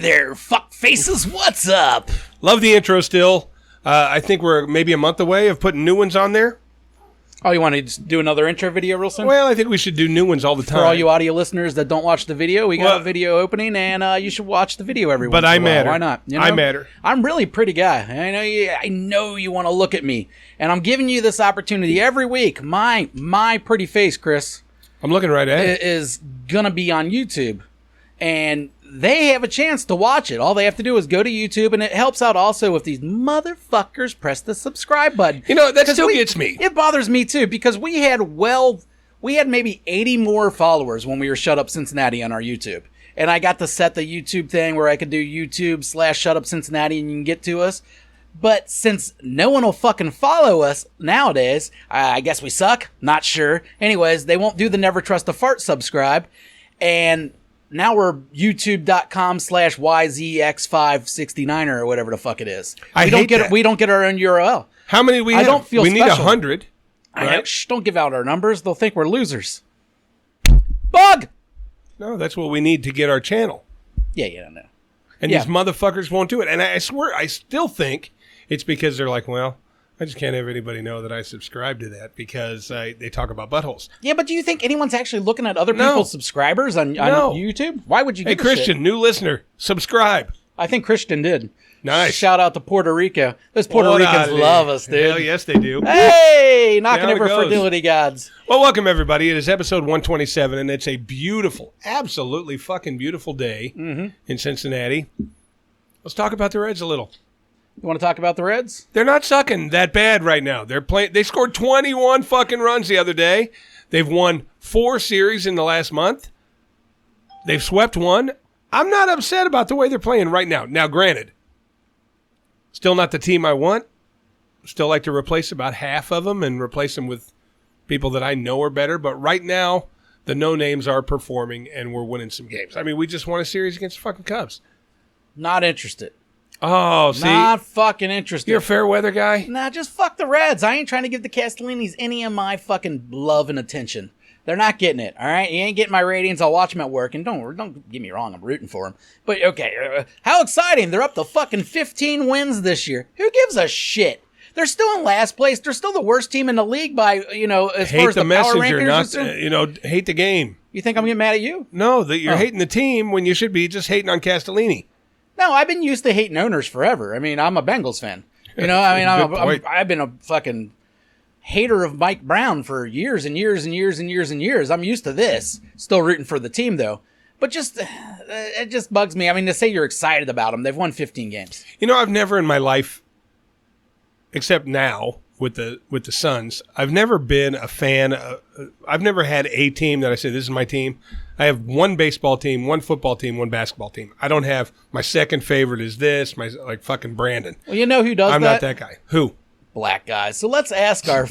there, fuck faces. What's up? Love the intro still. I think we're maybe a month away of putting new ones on there. Oh, you want to do another intro video real soon? Well, I think we should do new ones all the time. For all you audio listeners that don't watch the video, we got a video opening, and you should watch the video every once in a while. But I matter. Why not? You know? I matter. I'm really a pretty guy. I know you want to look at me, and I'm giving you this opportunity every week. My pretty face, Chris, I'm looking right at it. Is going to be on YouTube, and they have a chance to watch it. All they have to do is go to YouTube, and it helps out also if these motherfuckers press the subscribe button. You know, that still gets me. It bothers me, too, because we had maybe 80 more followers when we were Shut Up Cincinnati on our YouTube. And I got to set the YouTube thing where I could do YouTube/Shut Up Cincinnati and you can get to us. But since no one will fucking follow us nowadays, I guess we suck. Not sure. Anyways, they won't do the Never Trust a Fart subscribe. And now we're youtube.com/YZX569 or whatever the fuck it is. We don't get our own URL. How many we have? I don't feel we special. need 100. Right? Don't give out our numbers. They'll think we're losers. Bug! No, that's what we need to get our channel. Yeah, no. And these motherfuckers won't do it. And I swear, I still think it's because they're like, well, I just can't have anybody know that I subscribe to that because they talk about buttholes. Yeah, but do you think anyone's actually looking at other people's subscribers on YouTube? Why would you give Hey, Christian, new listener, subscribe. I think Christian did. Nice. Shout out to Puerto Rico. Those Puerto Ricans love us, dude. Hell yes, they do. Hey, knocking over fertility gods. Well, welcome, everybody. It is episode 127, and it's a beautiful, absolutely fucking beautiful day in Cincinnati. Let's talk about the Reds a little. You want to talk about the Reds? They're not sucking that bad right now. They're playing. They scored 21 fucking runs the other day. They've won 4 series in the last month. They've swept one. I'm not upset about the way they're playing right now. Now, granted, still not the team I want. Still like to replace about half of them and replace them with people that I know are better. But right now, the no-names are performing, and we're winning some games. I mean, we just won a series against the fucking Cubs. Not interested. Oh, see? Not fucking interested. You're a fair weather guy? Nah, just fuck the Reds. I ain't trying to give the Castellinis any of my fucking love and attention. They're not getting it, all right? You ain't getting my ratings. I'll watch them at work. And don't get me wrong, I'm rooting for them. But, okay, how exciting. They're up to fucking 15 wins this year. Who gives a shit? They're still in last place. They're still the worst team in the league by, as far as the power rankings. Not, hate the game. You think I'm getting mad at you? No, that you're hating the team when you should be just hating on Castellini. No, I've been used to hating owners forever. I mean, I'm a Bengals fan. I've been a fucking hater of Mike Brown for years and years and years and years and years. I'm used to this. Still rooting for the team, though. But it just bugs me. I mean, to say you're excited about them, they've won 15 games. I've never in my life, except now with the Suns, I've never been a fan. I've never had a team that I say, this is my team. I have one baseball team, one football team, one basketball team. I don't have my second favorite is this, like fucking Brandon. Well, you know who does that? I'm not that guy. Who? Black guys. So let's ask our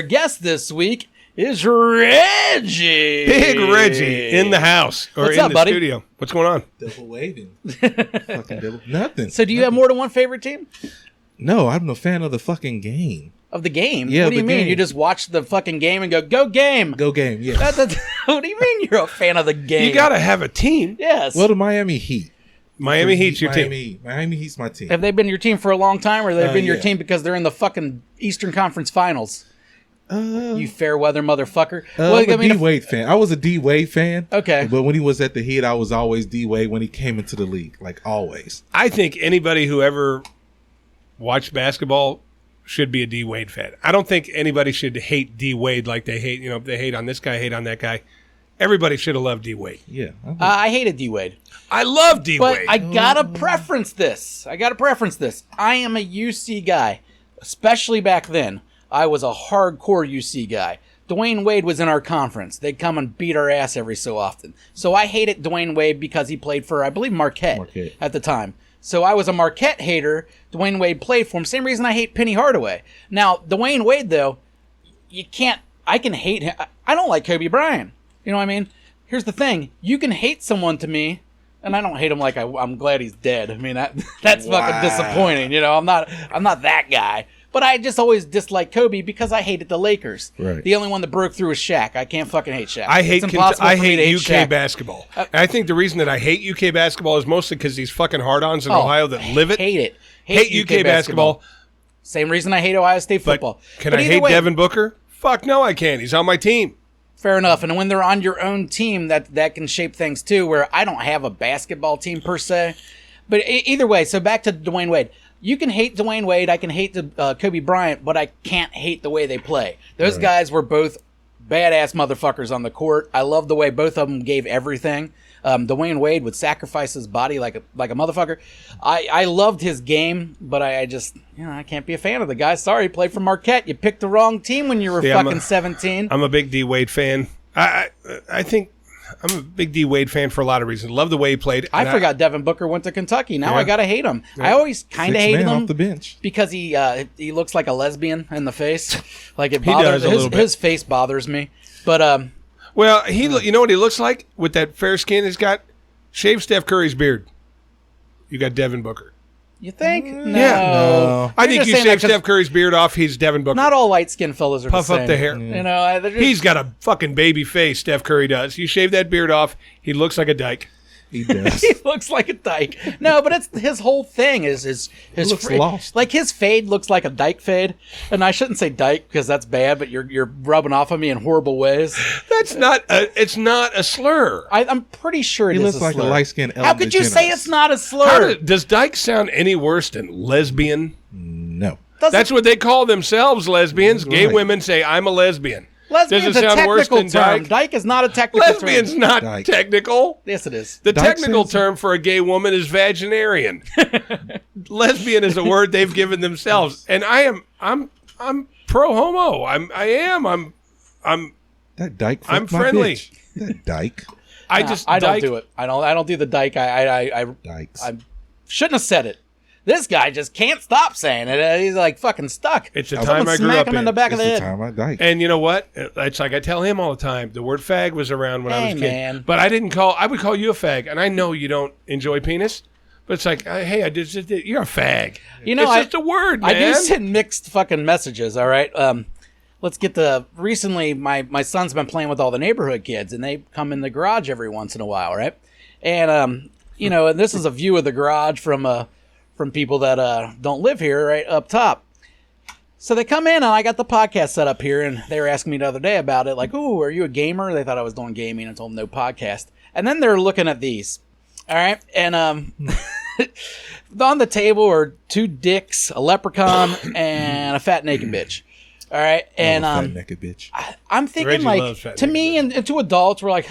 guest this week is Reggie. Big Reggie in the house or What's in up, the buddy? studio. What's going on? Double waving. Fucking nothing. So do you have more than one favorite team? No, I'm a fan of the fucking game. Of the game? Yeah, what do you mean? game. You just watch the fucking game and go game. Go game, yeah. What do you mean you're a fan of the game? You got to have a team. Yes. Well, the Miami Heat. Miami Heat's your team. Miami Heat's my team. Have they been your team for a long time, or they've been your yeah. team because they're in the fucking Eastern Conference Finals? You fair weather motherfucker. I'm a D-Wade fan. I was a D-Wade fan. Okay. But when he was at the Heat, I was always D-Wade when he came into the league. Like, always. I think anybody who ever watched basketball should be a D-Wade fan. I don't think anybody should hate D-Wade like they hate, they hate on this guy, hate on that guy. Everybody should have loved D-Wade. Yeah. I hated D-Wade. I love D-Wade. But I gotta preference this. I am a UC guy. Especially back then. I was a hardcore UC guy. Dwayne Wade was in our conference. They'd come and beat our ass every so often. So I hated Dwayne Wade because he played for, I believe, Marquette at the time. So I was a Marquette hater. Dwayne Wade played for him. Same reason I hate Penny Hardaway. Now, Dwayne Wade, though, I can hate him. I don't like Kobe Bryant. You know what I mean? Here's the thing. You can hate someone to me, and I don't hate him I'm glad he's dead. I mean, that's fucking disappointing. I'm not that guy. But I just always disliked Kobe because I hated the Lakers. Right. The only one that broke through was Shaq. I can't fucking hate Shaq. I hate It's impossible for me to hate UK Shaq. basketball. And I think the reason that I hate UK basketball is mostly because these fucking hard-ons in Ohio that live it. Hate it. Hate UK basketball. Same reason I hate Ohio State But football. can But I either hate way, Devin Booker? Fuck no, I can't. He's on my team. Fair enough. And when they're on your own team, that can shape things too, where I don't have a basketball team per se. But either way, so back to Dwayne Wade. You can hate Dwayne Wade. I can hate Kobe Bryant, but I can't hate the way they play. Those guys were both badass motherfuckers on the court. I love the way both of them gave everything. Dwayne Wade would sacrifice his body like a motherfucker. I loved his game, but I just, I can't be a fan of the guy. Sorry, he played for Marquette. You picked the wrong team when you were fucking 17. I'm a big D Wade fan. I think I'm a big D Wade fan for a lot of reasons. Love the way he played. I forgot Devin Booker went to Kentucky. Now I gotta hate him. I always kind of hated him off the bench because he looks like a lesbian in the face. Like it He bothers does a little bit. his face bothers me. But Well, you know what he looks like with that fair skin he's got? Shave Steph Curry's beard. You got Devin Booker. you think? No. No. I You're think just you saying that shave 'cause Steph Curry's beard off, he's Devin Booker. Not all light-skinned fellas are Puff the same. up the hair. They're just- He's got a fucking baby face, Steph Curry does. You shave that beard off, he looks like a dyke. He does. he looks like a dyke. No, but it's his whole thing is his looks lost. Like his fade looks like a dyke fade, and I shouldn't say dyke because that's bad. But you're rubbing off on me in horrible ways. That's not it's not a slur. I'm pretty sure He it is looks a like slur. a light-skinned How Ellen could you DeGeneres. say it's not a How slur? does dyke sound any worse than lesbian? No. That's what they call themselves, lesbians. Gay Right. women say, I'm a lesbian. Lesbian's Does it a sound worse technical than term. dyke? Dyke is not a technical Lesbian's term. not Dyke. technical. Yes, it is. The Dyke technical says- term for a gay woman is vaginarian. Lesbian is a word they've given themselves, and I'm pro homo. I'm That dyke. I'm fucked my friendly. bitch. That dyke. I Nah, just I don't dyke- do it. I don't do the dyke. I Dykes. shouldn't have said it. This guy just can't stop saying it. He's like fucking stuck. It's the Someone time I grew smack up him in in. the back It's of the the head. time I dyke. And you know what? It's like I tell him all the time. The word fag was around when I was Hey, a kid, man. but I would call you a fag, and I know you don't enjoy penis, but it's like, hey, you're a fag. You know, it's just a word, man. I do send mixed fucking messages. All right. Let's get recently my son's been playing with all the neighborhood kids, and they come in the garage every once in a while, right? And and this is a view of the garage from people that don't live here, right up top. So they come in, and I got the podcast set up here, and they were asking me the other day about it, like, "Ooh, are you a gamer?" They thought I was doing gaming. I told them no podcast. And then they're looking at these, all right, and on the table are two dicks, a leprechaun, and a fat naked bitch. All right, and fat naked bitch. I'm thinking Reggie like loves fat to naked me and to adults we're like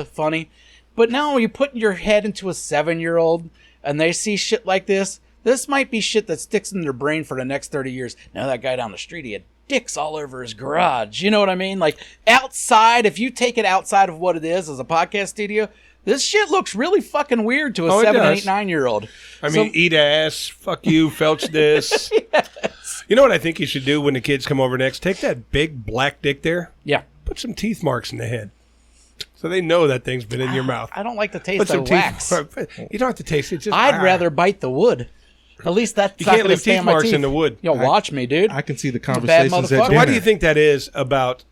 funny, but now when you put your head into a 7-year-old and they see shit like this might be shit that sticks in their brain for the next 30 years. Now that guy down the street, he had dicks all over his garage. You know what I mean? Like outside, if you take it outside of what it is as a podcast studio, this shit looks really fucking weird to a Oh, it 7, does. 8, 9-year-old. I mean, eat ass, fuck you, felch this. You know what I think you should do when the kids come over next? Take that big black dick there, Yeah. put some teeth marks in the head, so they know that thing's been in your mouth. I don't like the Put taste some of wax. You don't have to taste it. Just I'd rather bite the wood. At least that's You not can't going to leave stay teeth on my marks teeth. in the wood. Yo, watch me, dude. I can see the bad conversations at motherfucker. dinner. So Why do you think that is about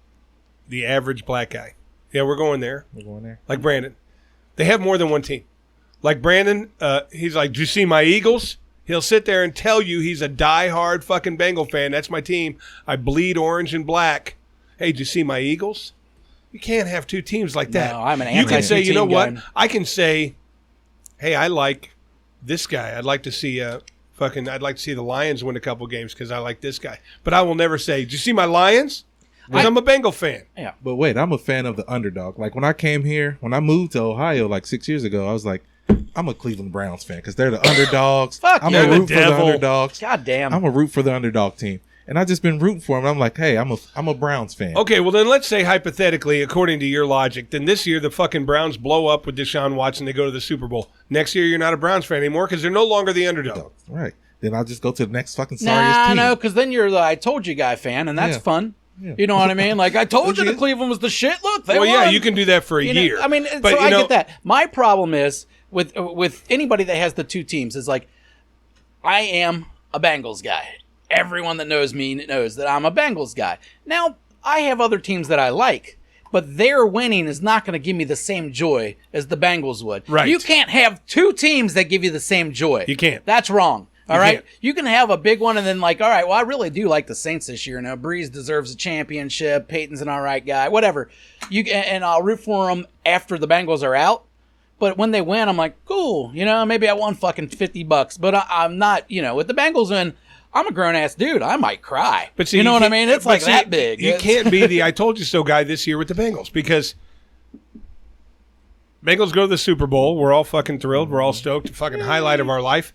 the average black guy? Yeah, we're going there. We're going there. Like Brandon, they have more than one team. Like Brandon, he's like, "Do you see my Eagles?" He'll sit there and tell you he's a diehard fucking Bengal fan. That's my team. I bleed orange and black. Hey, do you see my Eagles? You can't have two teams like that. No, I'm an You can say, you know anti-two-team what? guy. I can say, hey, I like this guy. I'd like to see the Lions win a couple games because I like this guy. But I will never say, do you see my Lions? Because I'm a Bengal fan. Yeah. But wait, I'm a fan of the underdog. Like when I came here, when I moved to Ohio like 6 years ago, I was like, I'm a Cleveland Browns fan because they're the underdogs. Fuck I'm yeah. a You're the root for the devil. underdogs. God damn. I'm a root for the underdog team, and I just been rooting for them. I'm like, hey, I'm a Browns fan. Okay, well then let's say hypothetically, according to your logic, then this year the fucking Browns blow up with Deshaun Watson. They go to the Super Bowl. Next year you're not a Browns fan anymore because they're no longer the underdog. Right. Then I'll just go to the next fucking sorriest team. no, because then you're the I told you guy fan, and that's Yeah. fun. Yeah. You know what I mean? Like I told you the Yeah. Cleveland was the shit. Look, they Well, yeah, won. you can do that for a You know, year. I mean, but so you I know, get that. My problem is with anybody that has the two teams is like, I am a Bengals guy. everyone that knows me knows that I'm a Bengals guy. Now, I have other teams that I like, but their winning is not going to give me the same joy as the Bengals would. Right. You can't have two teams that give you the same joy. You can't. That's wrong. All right. can't. You can have a big one and then like, all right, well, I really do like the Saints this year. Now, Breeze deserves a championship. Peyton's an all right guy. Whatever. And I'll root for them after the Bengals are out. But when they win, I'm like, cool. Maybe I won fucking $50. But I'm not, with the Bengals win, I'm a grown-ass dude. I might cry. But see, you know what I can't- mean? It's but like see, that big. You can't be the I told you so guy this year with the Bengals because Bengals go to the Super Bowl. We're all fucking thrilled. We're all stoked. Fucking highlight of our life.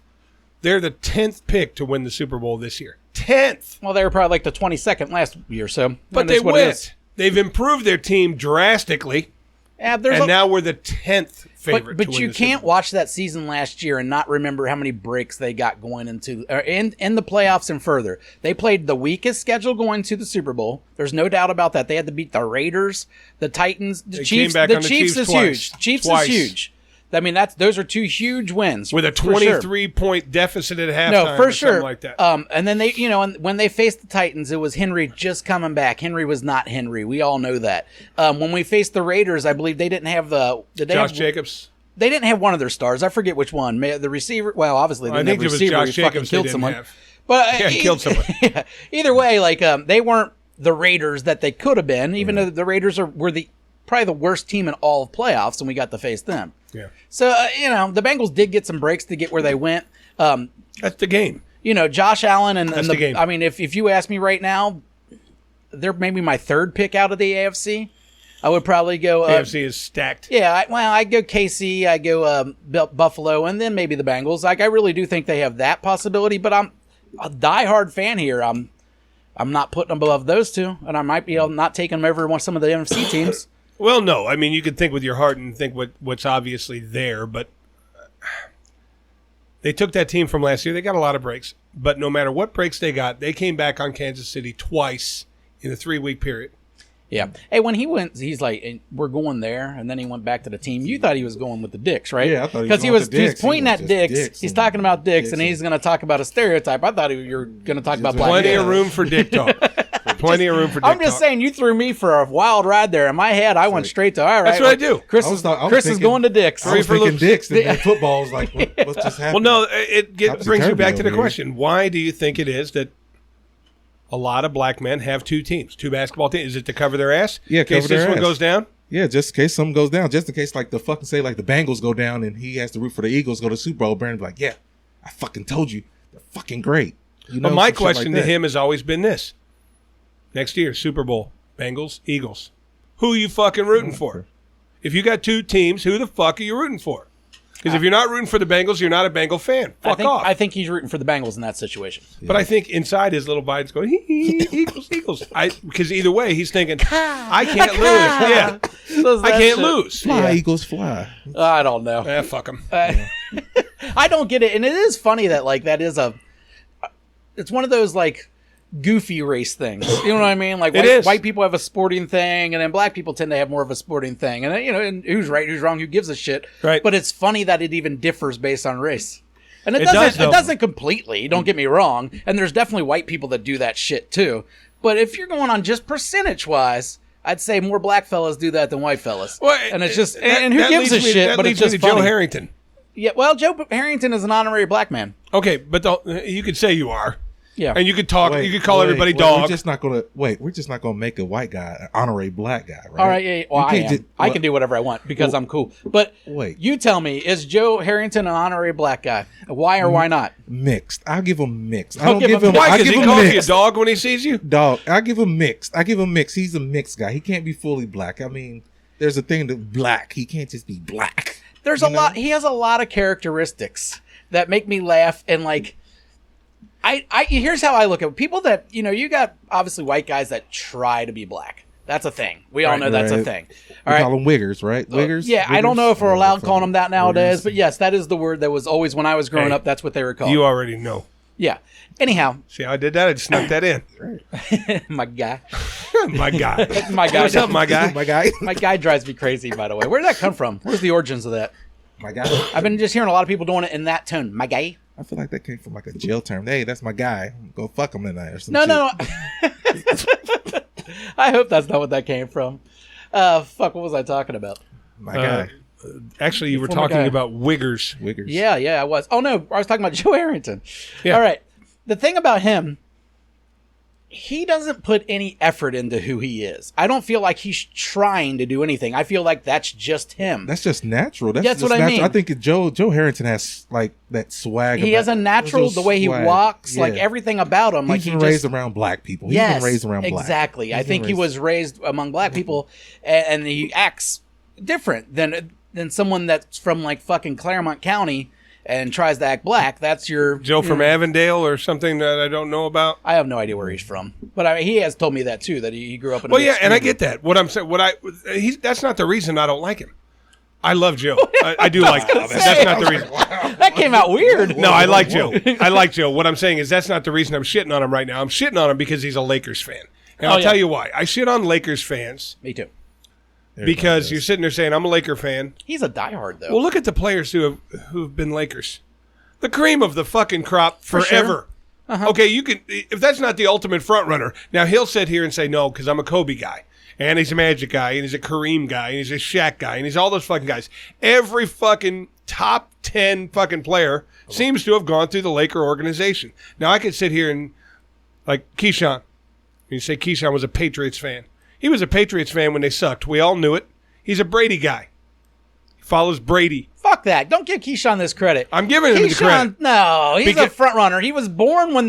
They're the 10th pick to win the Super Bowl this year. 10th. Well, they were probably like the 22nd last year, so. But they went. They've improved their team drastically, Yeah, and now we're the 10th favorite. But to win you the Super can't Bowl. watch that season last year and not remember how many breaks they got going into in the playoffs and further. They played the weakest schedule going to the Super Bowl. There's no doubt about that. They had to beat the Raiders, the Titans, the They Chiefs. came back The on the Chiefs Chiefs is twice. huge. Chiefs Twice. is huge. I mean, those are two huge wins with a for sure. 23-point deficit at halftime. No, for or sure. something like that. And then they, and when they faced the Titans, it was Henry just coming back. Henry was not Henry. We all know that. When we faced the Raiders, I believe they didn't have Josh Jacobs. They didn't have one of their stars. I forget which one. The receiver. Well, obviously they I didn't think have it was receiver. Josh He fucking Jacobs. They killed didn't someone. have. But Yeah, killed someone. Yeah. Either way, they weren't the Raiders that they could have been. Even though the Raiders were probably the worst team in all of playoffs, and we got to face them. Yeah. So the Bengals did get some breaks to get where they went. That's the game. Josh Allen and That's the game. I mean, if you ask me right now, they're maybe my third pick out of the AFC. I would probably go. AFC is stacked. Yeah, I go KC, I go Buffalo, and then maybe the Bengals. Like I really do think they have that possibility, but I'm a diehard fan here. I'm not putting them above those two, and I might be not taking them over some of the NFC teams. Well, no. I mean, you can think with your heart and think what's obviously there, but they took that team from last year. They got a lot of breaks, but no matter what breaks they got, they came back on Kansas City twice in a 3-week period. Yeah. Hey, when he went, he's like, we're going there, and then he went back to the team. You thought he was going with the Dicks, right? Yeah, I thought because he was pointing at just Dicks. Dicks He's and talking about Dicks, and Dicks he's going to talk about a stereotype. I thought you were going to talk about black Plenty men. of room for dick talk. Plenty of room for dick I'm just talk. saying, you threw me for a wild ride there. In my head, I went straight to, all right. That's what I do. Chris, I was is thinking- going to Dicks. I was for thinking loops. dicks, and then football was like, what's just happening? Well, no, it brings you back to the over here. question. Why do you think it is that a lot of black men have two teams, two basketball teams? Is it to cover their ass? Yeah, in case cover their this one ass. goes down? Yeah, just in case something goes down. Just in case, like, the Bengals go down and he has to root for the Eagles, go to the Super Bowl, Brandon be like, yeah, I fucking told you. They're fucking great. But my some shit question like to that. him has always been this. Next year, Super Bowl, Bengals, Eagles. Who are you fucking rooting for? If you got two teams, who the fuck are you rooting for? Because if you're not rooting for the Bengals, you're not a Bengal fan. Fuck off. I think he's rooting for the Bengals in that situation. But I think inside his little Biden's going, Eagles, Eagles. Because either way, he's thinking, I can't lose. Yeah, I can't lose. Fly, Eagles, fly. I don't know. Fuck him. I don't get it, and it is funny that it's one of those like goofy race things. You know what I mean? Like It is. white people have a sporting thing, and then black people tend to have more of a sporting thing. And and who's right, who's wrong, who gives a shit? Right. But it's funny that it even differs based on race. And it It does, doesn't. though. It doesn't completely. Don't get me wrong. And there's definitely white people that do that shit too. But if you're going on just percentage wise, I'd say more black fellas do that than white fellas. Well, and it's just that- and who that gives a leads me- shit? that But it's leads me just to Joe funny. Harrington. Yeah. Well, Joe Harrington is an honorary black man. Okay, but you could say you are. Yeah. And you could talk. Wait, you could call wait, everybody wait, dog. We're just not gonna make a white guy an honorary black guy, right? All right, yeah, well, You I can't am. just- I can do whatever I want because I'm cool. But Wait. you tell me, is Joe Harrington an honorary black guy? Why or why not? Mixed. I'll give him mixed. I Don't don't give give him him. mixed. Why? I Because give he him calls you a mixed. dog when he sees you? Dog. I give him mixed. He's a mixed guy. He can't be fully black. I mean, there's a thing that black. He can't just be black. There's a lot. He has a lot of characteristics that make me laugh and like. Here's how I look at it. People that you got obviously white guys that try to be black. That's a thing. We all know that's a Right. thing. We All right. call them wiggers, right? Wiggers. Yeah, I don't know if we're Wiggers? allowed calling them that nowadays, Wiggers. but yes, that is the word that was always when I was growing Hey, up. That's what they were called. You already know. Yeah. Anyhow, See how I did that? I just snuck that in. my guy, My guy. my guy, What's up, my guy? my guy. my guy drives me crazy. By the way, where did that come from? Where's the origins of that? My guy. I've been just hearing a lot of people doing it in that tone. My guy. I feel like that came from like a jail term. Hey, that's my guy. Go fuck him tonight or something. No. I hope that's not what that came from. Fuck, what was I talking about? My guy. Actually, you were Former talking guy. about Wiggers. Wiggers. Yeah, I was. Oh, no, I was talking about Joe Harrington. Yeah. All right. The thing about him, he doesn't put any effort into who he is. I don't feel like he's trying to do anything. I feel like that's just him. That's just natural. That's That's just what I natural. mean. I think Joe Harrington has like that swag. He has a natural, the way he walks, like everything about him. Like He's been raised around black people. He's been raised around black. Exactly. I think he was raised among black people, and he acts different than someone that's from like fucking Claremont County and tries to act black. That's your Joe from Avondale or something that I don't know about. I have no idea where he's from, but I mean, he has told me that too. That he grew up in. Well, yeah, and I get that. What I'm saying, that's not the reason I don't like him. I love Joe. I do like him. That's not the reason. That came out weird. No, I like Joe. I like Joe. What I'm saying is that's not the reason I'm shitting on him right now. I'm shitting on him because he's a Lakers fan. And I'll tell you why. I shit on Lakers fans Me too. because you're sitting there saying I'm a Laker fan. He's a diehard though. Well, look at the players who've been Lakers. The cream of the fucking crop forever. Sure. Okay, you can if that's not the ultimate front runner. Now he'll sit here and say no because I'm a Kobe guy. And he's a Magic guy, and he's a Kareem guy, and he's a Shaq guy, and he's all those fucking guys. Every fucking top 10 fucking player seems to have gone through the Laker organization. Now, I could sit here and, like, Keyshawn. You say Keyshawn was a Patriots fan. He was a Patriots fan when they sucked. We all knew it. He's a Brady guy. He follows Brady. Fuck that. Don't give Keyshawn this credit. I'm giving him the credit. No, he's a Because- front runner. He was born when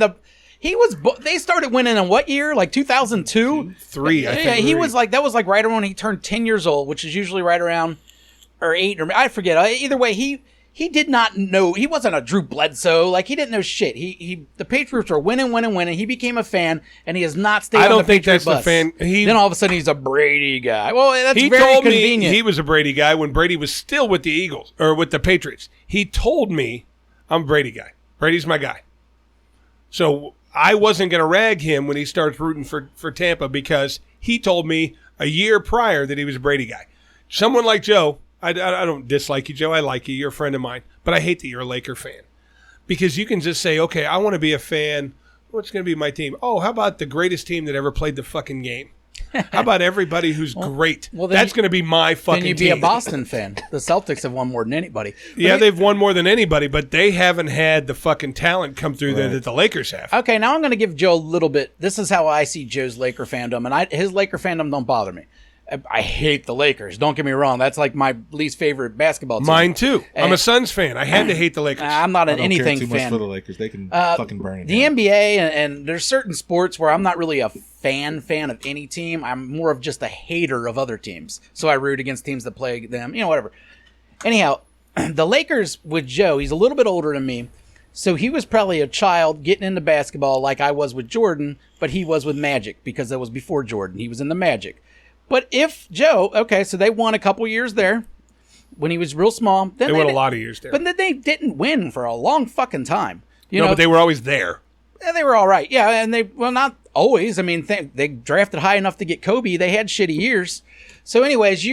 they started winning in what year? Like 2002? 3, I think. Yeah, he was like, that was like right around when he turned 10 years old, which is usually right around, or 8, or I forget. Either way, he did not know, he wasn't a Drew Bledsoe. Like, he didn't know shit. The Patriots were winning. He became a fan, and he has not stayed I on don't the think Patriot that's the bus. fan- Then all of a sudden, he's a Brady guy. Well, that's He very told convenient. me he was a Brady guy when Brady was still with the Eagles, or with the Patriots. He told me, I'm a Brady guy. Brady's my guy. So I wasn't going to rag him when he starts rooting for Tampa because he told me a year prior that he was a Brady guy. Someone like Joe, I don't dislike you, Joe. I like you. You're a friend of mine. But I hate that you're a Laker fan because you can just say, okay, I want to be a fan. What's going to be my team? Oh, how about the greatest team that ever played the fucking game? How about everybody who's great? well, then That's going to be my fucking Then you'd team. be a Boston fan. The Celtics have won more than anybody. Yeah, they've won more than anybody, but they haven't had the fucking talent come through there Right. that the Lakers have. Okay, now I'm going to give Joe a little bit. This is how I see Joe's Laker fandom, and his Laker fandom don't bother me. I hate the Lakers. Don't get me wrong. That's like my least favorite basketball team. Mine too. I'm And- a Suns fan. I had to hate the Lakers. I'm not I an don't anything care too much fan. for the Lakers. They can fucking burn it The down. NBA and there's certain sports where I'm not really a fan of any team. I'm more of just a hater of other teams. So I root against teams that play them, whatever. Anyhow, the Lakers with Joe, he's a little bit older than me. So he was probably a child getting into basketball like I was with Jordan, but he was with Magic because that was before Jordan. He was in the Magic. But if Joe, okay, so they won a couple years there when he was real small. Then They won a lot of years there. But then they didn't win for a long fucking time. But they were always there. They were all right. Yeah, and not always. I mean, they drafted high enough to get Kobe. They had shitty years. So anyways,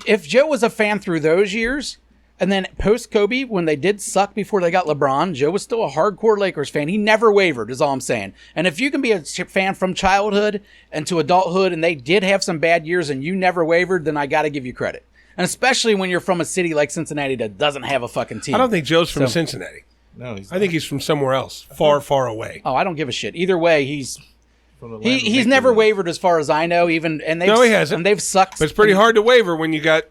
if Joe was a fan through those years, and then post Kobe, when they did suck before they got LeBron, Joe was still a hardcore Lakers fan. He never wavered, is all I'm saying. And if you can be a fan from childhood and to adulthood, and they did have some bad years and you never wavered, then I got to give you credit. And especially when you're from a city like Cincinnati that doesn't have a fucking team. I don't think Joe's from Cincinnati. No, I think he's from somewhere else, far, far away. Oh, I don't give a shit. Either way, he's from the land of he's make never believe. wavered as far as I know. And No, he hasn't. And they've sucked. But it's pretty hard to waver when you got.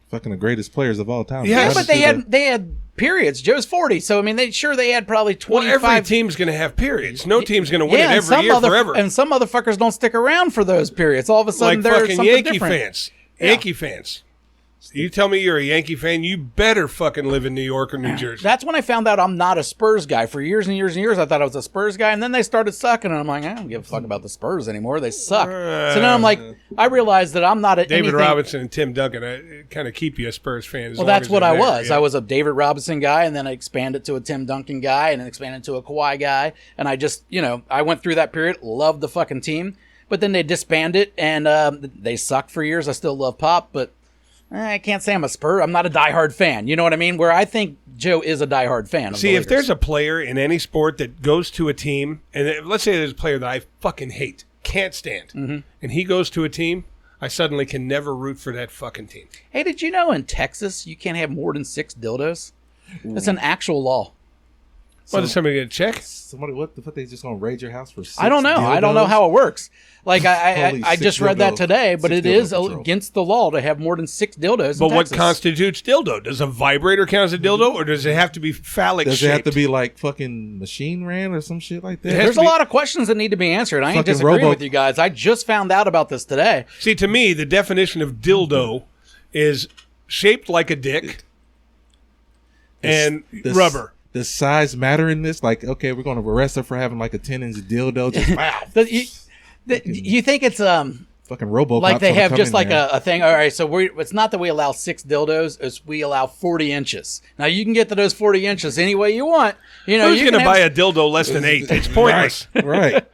Fucking the greatest players of all time. Yeah, Yeah, but they had periods. Joe's 40, so I mean, they had probably Well, 25. every team's going to have periods. No team's going to win it and every some year forever. And some motherfuckers don't stick around for those periods. All of a sudden, Like they're fucking something Yankee different. fans. Yankee fans. You tell me you're a Yankee fan, you better fucking live in New York or New Jersey. That's when I found out I'm not a Spurs guy. For years and years and years, I thought I was a Spurs guy, and then they started sucking, and I'm like, I don't give a fuck about the Spurs anymore. They suck. So now I'm like, I realized that I'm not a David anything. Robinson and Tim Duncan kind of keep you a Spurs fan. Well, that's what I was. Yeah. I was a David Robinson guy, and then I expanded to a Tim Duncan guy, and then expanded to a Kawhi guy. And I just, I went through that period, loved the fucking team. But then they disbanded, and they sucked for years. I still love Pop, but I can't say I'm a Spur. I'm not a diehard fan. You know what I mean? Where I think Joe is a diehard fan. See, if there's a player in any sport that goes to a team, and let's say there's a player that I fucking hate, can't stand, and he goes to a team, I suddenly can never root for that fucking team. Hey, did you know in Texas you can't have more than 6 dildos? That's an actual law. Well, does somebody get a check? Somebody, what the fuck? They just gonna raid your house for 6 I don't know. I don't know how it works. Like I just 6 read that dildo- today, but 6 it is dildo patrol. against the law to have more than 6 dildos. But in what Texas. constitutes dildo? Does a vibrator count as a dildo, or does it have to be phallic Does shaped? it have to be like fucking machine ran or some shit like that? It has There's to a be- lot of questions that need to be answered. I ain't Fucking disagreeing robo- with you guys. I just found out about this today. See, to me, the definition of dildo is shaped like a dick and rubber. Does size matter in this? Like, okay, we're gonna arrest her for having like a 10-inch dildo. Just wow. You think it's Fucking RoboCop. like they gonna have come just in like there. a thing. All right, so it's not that we allow 6 dildos; it's we allow 40 inches. Now you can get to those 40 inches any way you want. You know, Who's you going to can buy have, a dildo less than 8? It's pointless. right.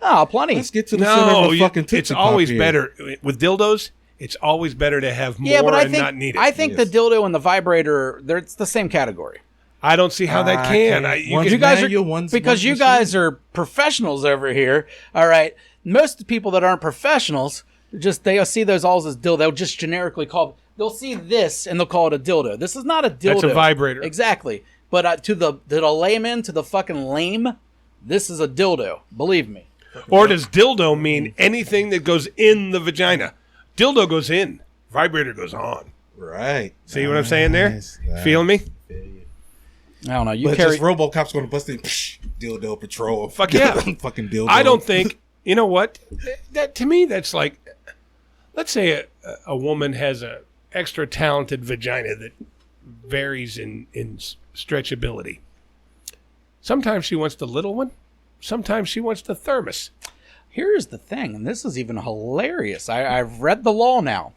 Oh, plenty. Let's get to the center of a fucking Tootsie it's Pop always here. better with dildos. It's always better to have more Yeah, but I and think not need it. I think Yes. the dildo and the vibrator, it's the same category. I don't see how that can. One's You guys manual, are one's because you machine. guys are professionals over here. All right, most of the people that aren't professionals they'll see those alls as dildo. They'll just generically call. They'll see this and they'll call it a dildo. This is not a dildo. That's a vibrator. Exactly. But to the layman, to the fucking lame, this is a dildo. Believe me. Or does dildo mean anything that goes in the vagina? Dildo goes in. Vibrator goes on. Right. See what I'm saying there? Nice. Feeling me? I don't know. You But carry. just RoboCop's gonna bust in. Dildo patrol. Fuck yeah. Fucking dildo. I don't think. You know what? That to me, that's like, let's say a woman has a extra talented vagina that varies in stretchability. Sometimes she wants the little one. Sometimes she wants the thermos. Here's the thing, and this is even hilarious. I've read the law now.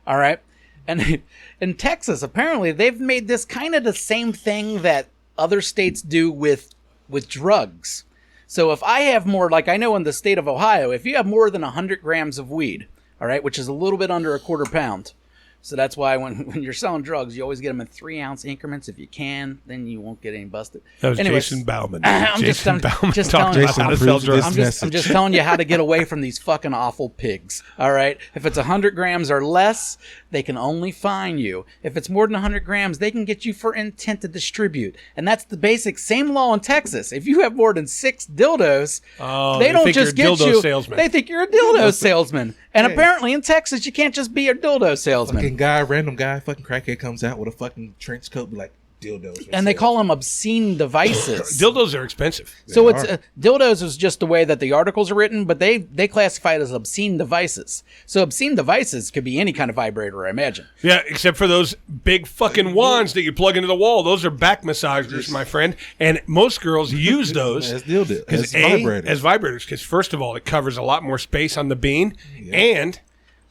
All right. And in Texas, apparently, they've made this kind of the same thing that other states do with drugs. So if I have more, like I know in the state of Ohio, if you have more than 100 grams of weed, all right, which is a little bit under a quarter pound. So that's why when you're selling drugs, you always get them in 3-ounce increments if you can. Then you won't get any busted. That was Anyways, Jason Bauman. I'm Jason just Bauman just talking telling about you. how to Jason sell approves drugs. this I'm message. just telling you how to get away from these fucking awful pigs. All right. If it's 100 grams or less, they can only fine you. If it's more than 100 grams, they can get you for intent to distribute. And that's the basic same law in Texas. If you have more than 6 dildos, they don't think just you're a get dildo you. salesman. They think you're a dildo salesman. And apparently in Texas, you can't just be a dildo salesman. Fucking random guy, fucking crackhead comes out with a fucking trench coat, be like dildos. And they call them obscene devices. Dildos are expensive. So They it's are. dildos is just the way that the articles are written, but they classify it as obscene devices. So obscene devices could be any kind of vibrator, I imagine. Yeah, except for those big fucking wands that you plug into the wall. Those are back massagers, my friend. And most girls use those As dildo, as as vibrators. Because first of all, it covers a lot more space on the bean, and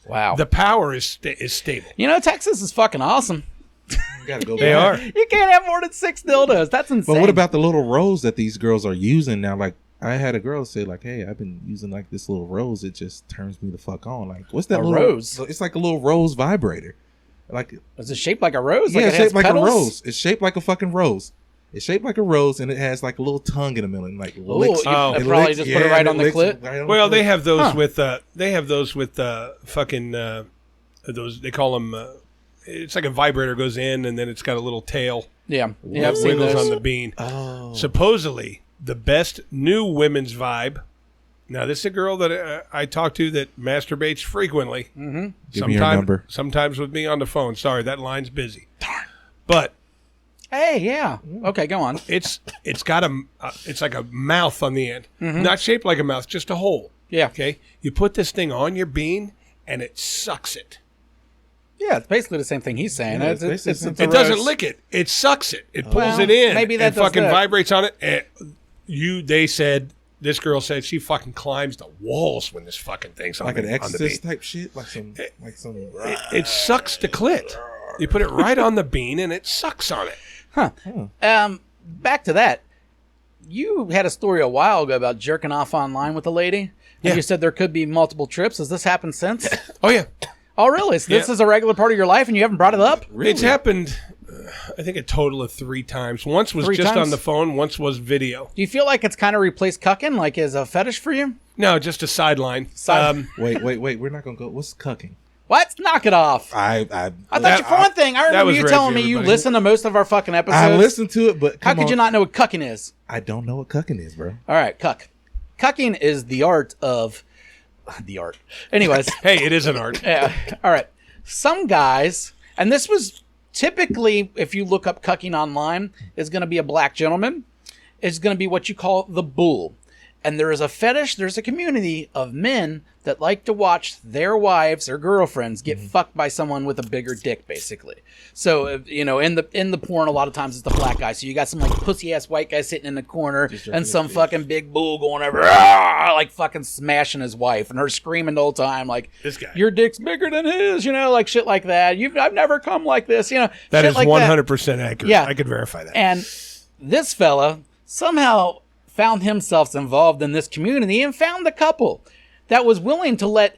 Wow. the power is stable. You know, Texas is fucking awesome. You gotta go They back. are. You can't have more than 6 dildos. That's insane. But what about the little rose that these girls are using now? Like, I had a girl say, like, "Hey, I've been using like this little rose. It just turns me the fuck on." Like, what's that A little rose? It's like a little rose vibrator. Like, Is it shaped like a rose? yeah, Like it's it has shaped like petals? a rose. It's shaped like a fucking rose. It's shaped like a rose, and it has like a little tongue in the middle, and like licks. Oh. They it probably licks- just put it yeah, right and on the licks clit. right on Well, the they clit. have those with fucking those. They call them. It's like a vibrator goes in, and then it's got a little tail. Yeah. Yeah, I've seen Wiggles those. on the bean. Oh, Supposedly, the best new women's vibe. Now, this is a girl that I talk to that masturbates frequently. Mm-hmm. Give me your number. Sometimes with me on the phone. Sorry, that line's busy. Darn. But Hey, yeah. Okay, go on. it's got it's like a mouth on the end, not shaped like a mouth, just a hole. Yeah. Okay, you put this thing on your bean, and it sucks it. Yeah, it's basically the same thing he's saying. Yeah, It's it's it's basically- It doesn't lick it; it sucks it. It pulls Well, it in. maybe that and does fucking that. vibrates on it. And they said. This girl said she fucking climbs the walls when this fucking thing's on like the, an on the exorcist bean. type shit, like some. It sucks the clit. You put it right on the bean and it sucks on it. Back to that. You had a story a while ago about jerking off online with a lady. Yeah. And you said there could be multiple trips. Has this happened since? Oh yeah. Oh, really? So this Yeah. is a regular part of your life and you haven't brought it up? Really? It's happened, I think, a total of 3 times. Once was 3 just times? on the phone. Once was video. Do you feel like it's kind of replaced cucking, like as a fetish for you? No, just a sideline. Wait. We're not gonna go. What's cucking? What? Knock it off. I thought you, for one thing, I remember was you Reggie, telling me you everybody. listen to most of our fucking episodes. I listened to it, but How come could on. you not know what cucking is? I don't know what cucking is, bro. All right, cuck. Cucking is the art of the art. Anyways, Hey, it is an art. yeah. All right. Some guys, and this was typically, if you look up cucking online, is going to be a black gentleman. It's going to be what you call the bull. And there is a fetish, there's a community of men that like to watch their wives or girlfriends get fucked by someone with a bigger dick, basically. So, in the porn, a lot of times it's the black guy. So you got some like pussy ass white guy sitting in the corner and some fucking big bull going over, like fucking smashing his wife and her screaming the whole time, like, This guy. your dick's bigger than his, like shit like that. I've never come like this, That shit is like 100% accurate. Yeah. I could verify that. And this fella somehow found himself involved in this community and found a couple that was willing to let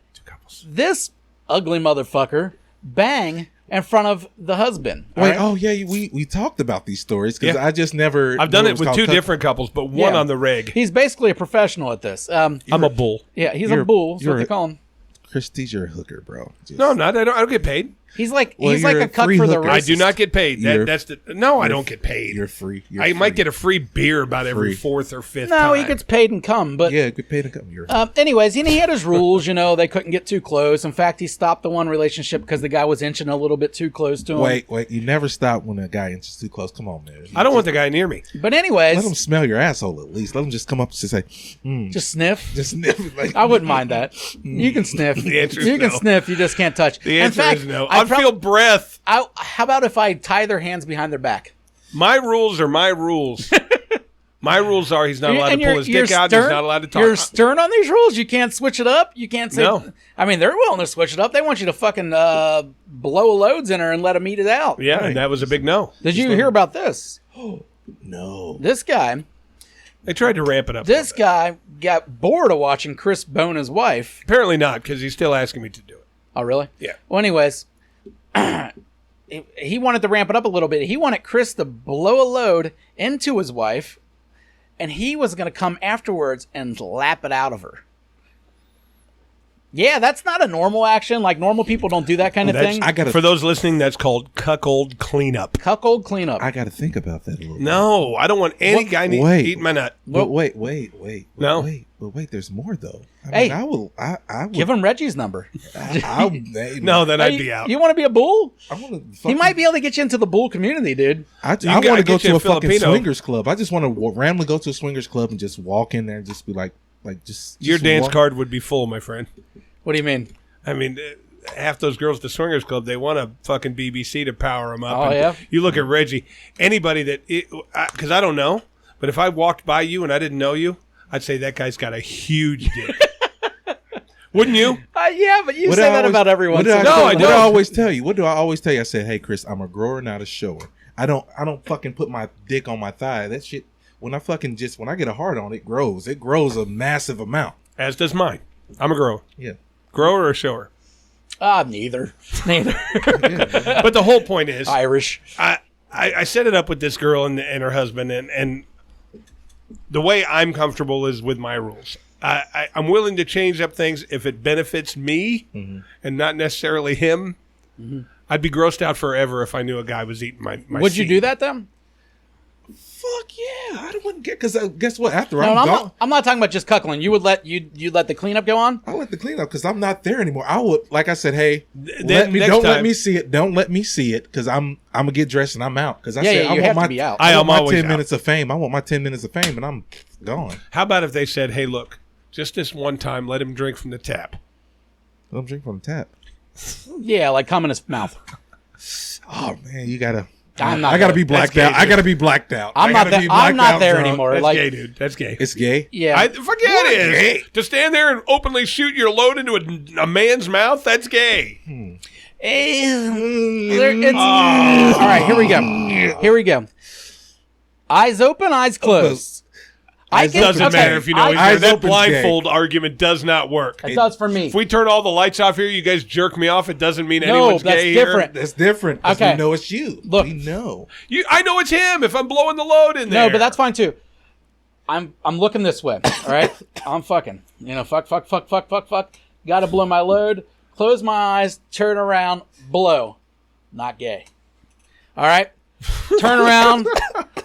this ugly motherfucker bang in front of the husband. all Wait, right? oh yeah, we talked about these stories because Yeah. I just never. I've done knew it was with called 2 cucking. different couples, but one Yeah. on the reg. He's basically a professional at this. I'm a bull. Yeah, he's a You're- bull. That's what you're they a- call him. Christy's your hooker, bro. Just- No, I'm not. I don't get paid. He's like Well, he's like you're a a cuck free for the hooker. I racist. do not get paid. You're- I don't get paid. You're free. You're I might free. get a free beer about every Free. 4th or 5th No, time. he gets paid and come, but Yeah, get paid to come. You're anyways, he had his rules, they couldn't get too close. In fact, he stopped the one relationship because the guy was inching a little bit too close to him. wait. You never stop when a guy inches too close. Come on, man. I don't want the guy near me. But anyways, Let him smell your asshole at least. Let him just come up and just say, just sniff. just sniff it. Like, I wouldn't mind that. You can sniff. The answer is you can no. sniff. You just can't touch. The In answer fact, is no. I I'd feel breath. how about if I tie their hands behind their back? My rules are my rules. My rules are he's not allowed to pull his dick out. He's not allowed to talk. You're stern on these rules. You can't switch it up. You can't say. No. I mean, they're willing to switch it up. They want you to fucking blow loads in her and let them eat it out. Yeah, and that was a big no. Did you hear about this? no. This guy. They tried to ramp it up. This guy got bored of watching Chris bone his wife. Apparently not, because he's still asking me to do it. Oh, really? Yeah. Well, anyways, he wanted to ramp it up a little bit. He wanted Chris to blow a load into his wife, and he was going to come afterwards and lap it out of her. Yeah, that's not a normal action. Like, normal people don't do that kind of That's- thing. I gotta. For those listening, that's called cuckold cleanup. Cuckold cleanup. I got to think about that a little. bit. No, I don't want any guy Wait. eating my nut. But wait. No? Wait. There's more though. Hey. I will. I would. Give him Reggie's number. No, then I'd Hey, be out. You want to be a bull? I want He might be able to get you into the bull community, dude. I You want gotta to go get you to a a fucking Filipino. swingers club. I just want to randomly go to a swingers club and just walk in there and just be like just. Your dance walk. card would be full, my friend. What do you mean? I mean, half those girls at the swingers club, they want a fucking BBC to power them up. Oh, And yeah? You look at Reggie. Anybody that, because I don't know, but if I walked by you and I didn't know you, I'd say that guy's got a huge dick. Wouldn't you? Yeah, but you What say do I that always- about everyone. what do I- No, I What do don't. I always tell you? What do I always tell you? I say, hey, Chris, I'm a grower, not a shower. I don't fucking put my dick on my thigh. That shit. When I get a hard on, it grows. It grows a massive amount. As does mine. I'm a grower. Yeah. Grower or shower? Neither. Neither. But the whole point is, Irish. I set it up with this girl and her husband, and the way I'm comfortable is with my rules. I'm willing to change up things if it benefits me and not necessarily him. I'd be grossed out forever if I knew a guy was eating my Would you seed. do that then? Fuck yeah! I wouldn't get because guess what? After No, I'm I'm gone, not, I'm not talking about just cuckling. You would let the cleanup go on? I let the cleanup because I'm not there anymore. I would, like I said, hey, Then let next let time- me see it. Don't let me see it because I'm gonna get dressed and I'm out. Because I Yeah, said yeah, I you want have my to be out. I want I'm my always 10 out. minutes of fame. I want my 10 minutes of fame, and I'm gone. How about if they said, "Hey, look, just this one time, let him drink from the tap." Let him drink from the tap. Yeah, like cum in his mouth. Oh man, you gotta. I'm not I gotta there. be blacked That's out. gay, I dude. gotta be blacked out. I'm I not gotta there. be I'm blacked not out there drunk. anymore. That's Like, gay, dude. That's gay. It's gay. yeah. Fuck yeah, it is. Gay. To stand there and openly shoot your load into a man's mouth, that's gay. All right, here we go. Here we go. Eyes open, eyes closed. I Eyes can, Doesn't open, matter if you know he's there. Eyes That open's blindfold argument does not work. It does for me. If we turn all the lights off here, you guys jerk me off. It doesn't mean No, anyone's that's gay different. That's different. 'Cause Okay. we know it's you. Look. We know. I know it's him if I'm blowing the load in there. No, but that's fine too. I'm looking this way. All right, I'm fucking. Fuck. Got to blow my load. Close my eyes. Turn around. Blow. Not gay. All right. Turn around.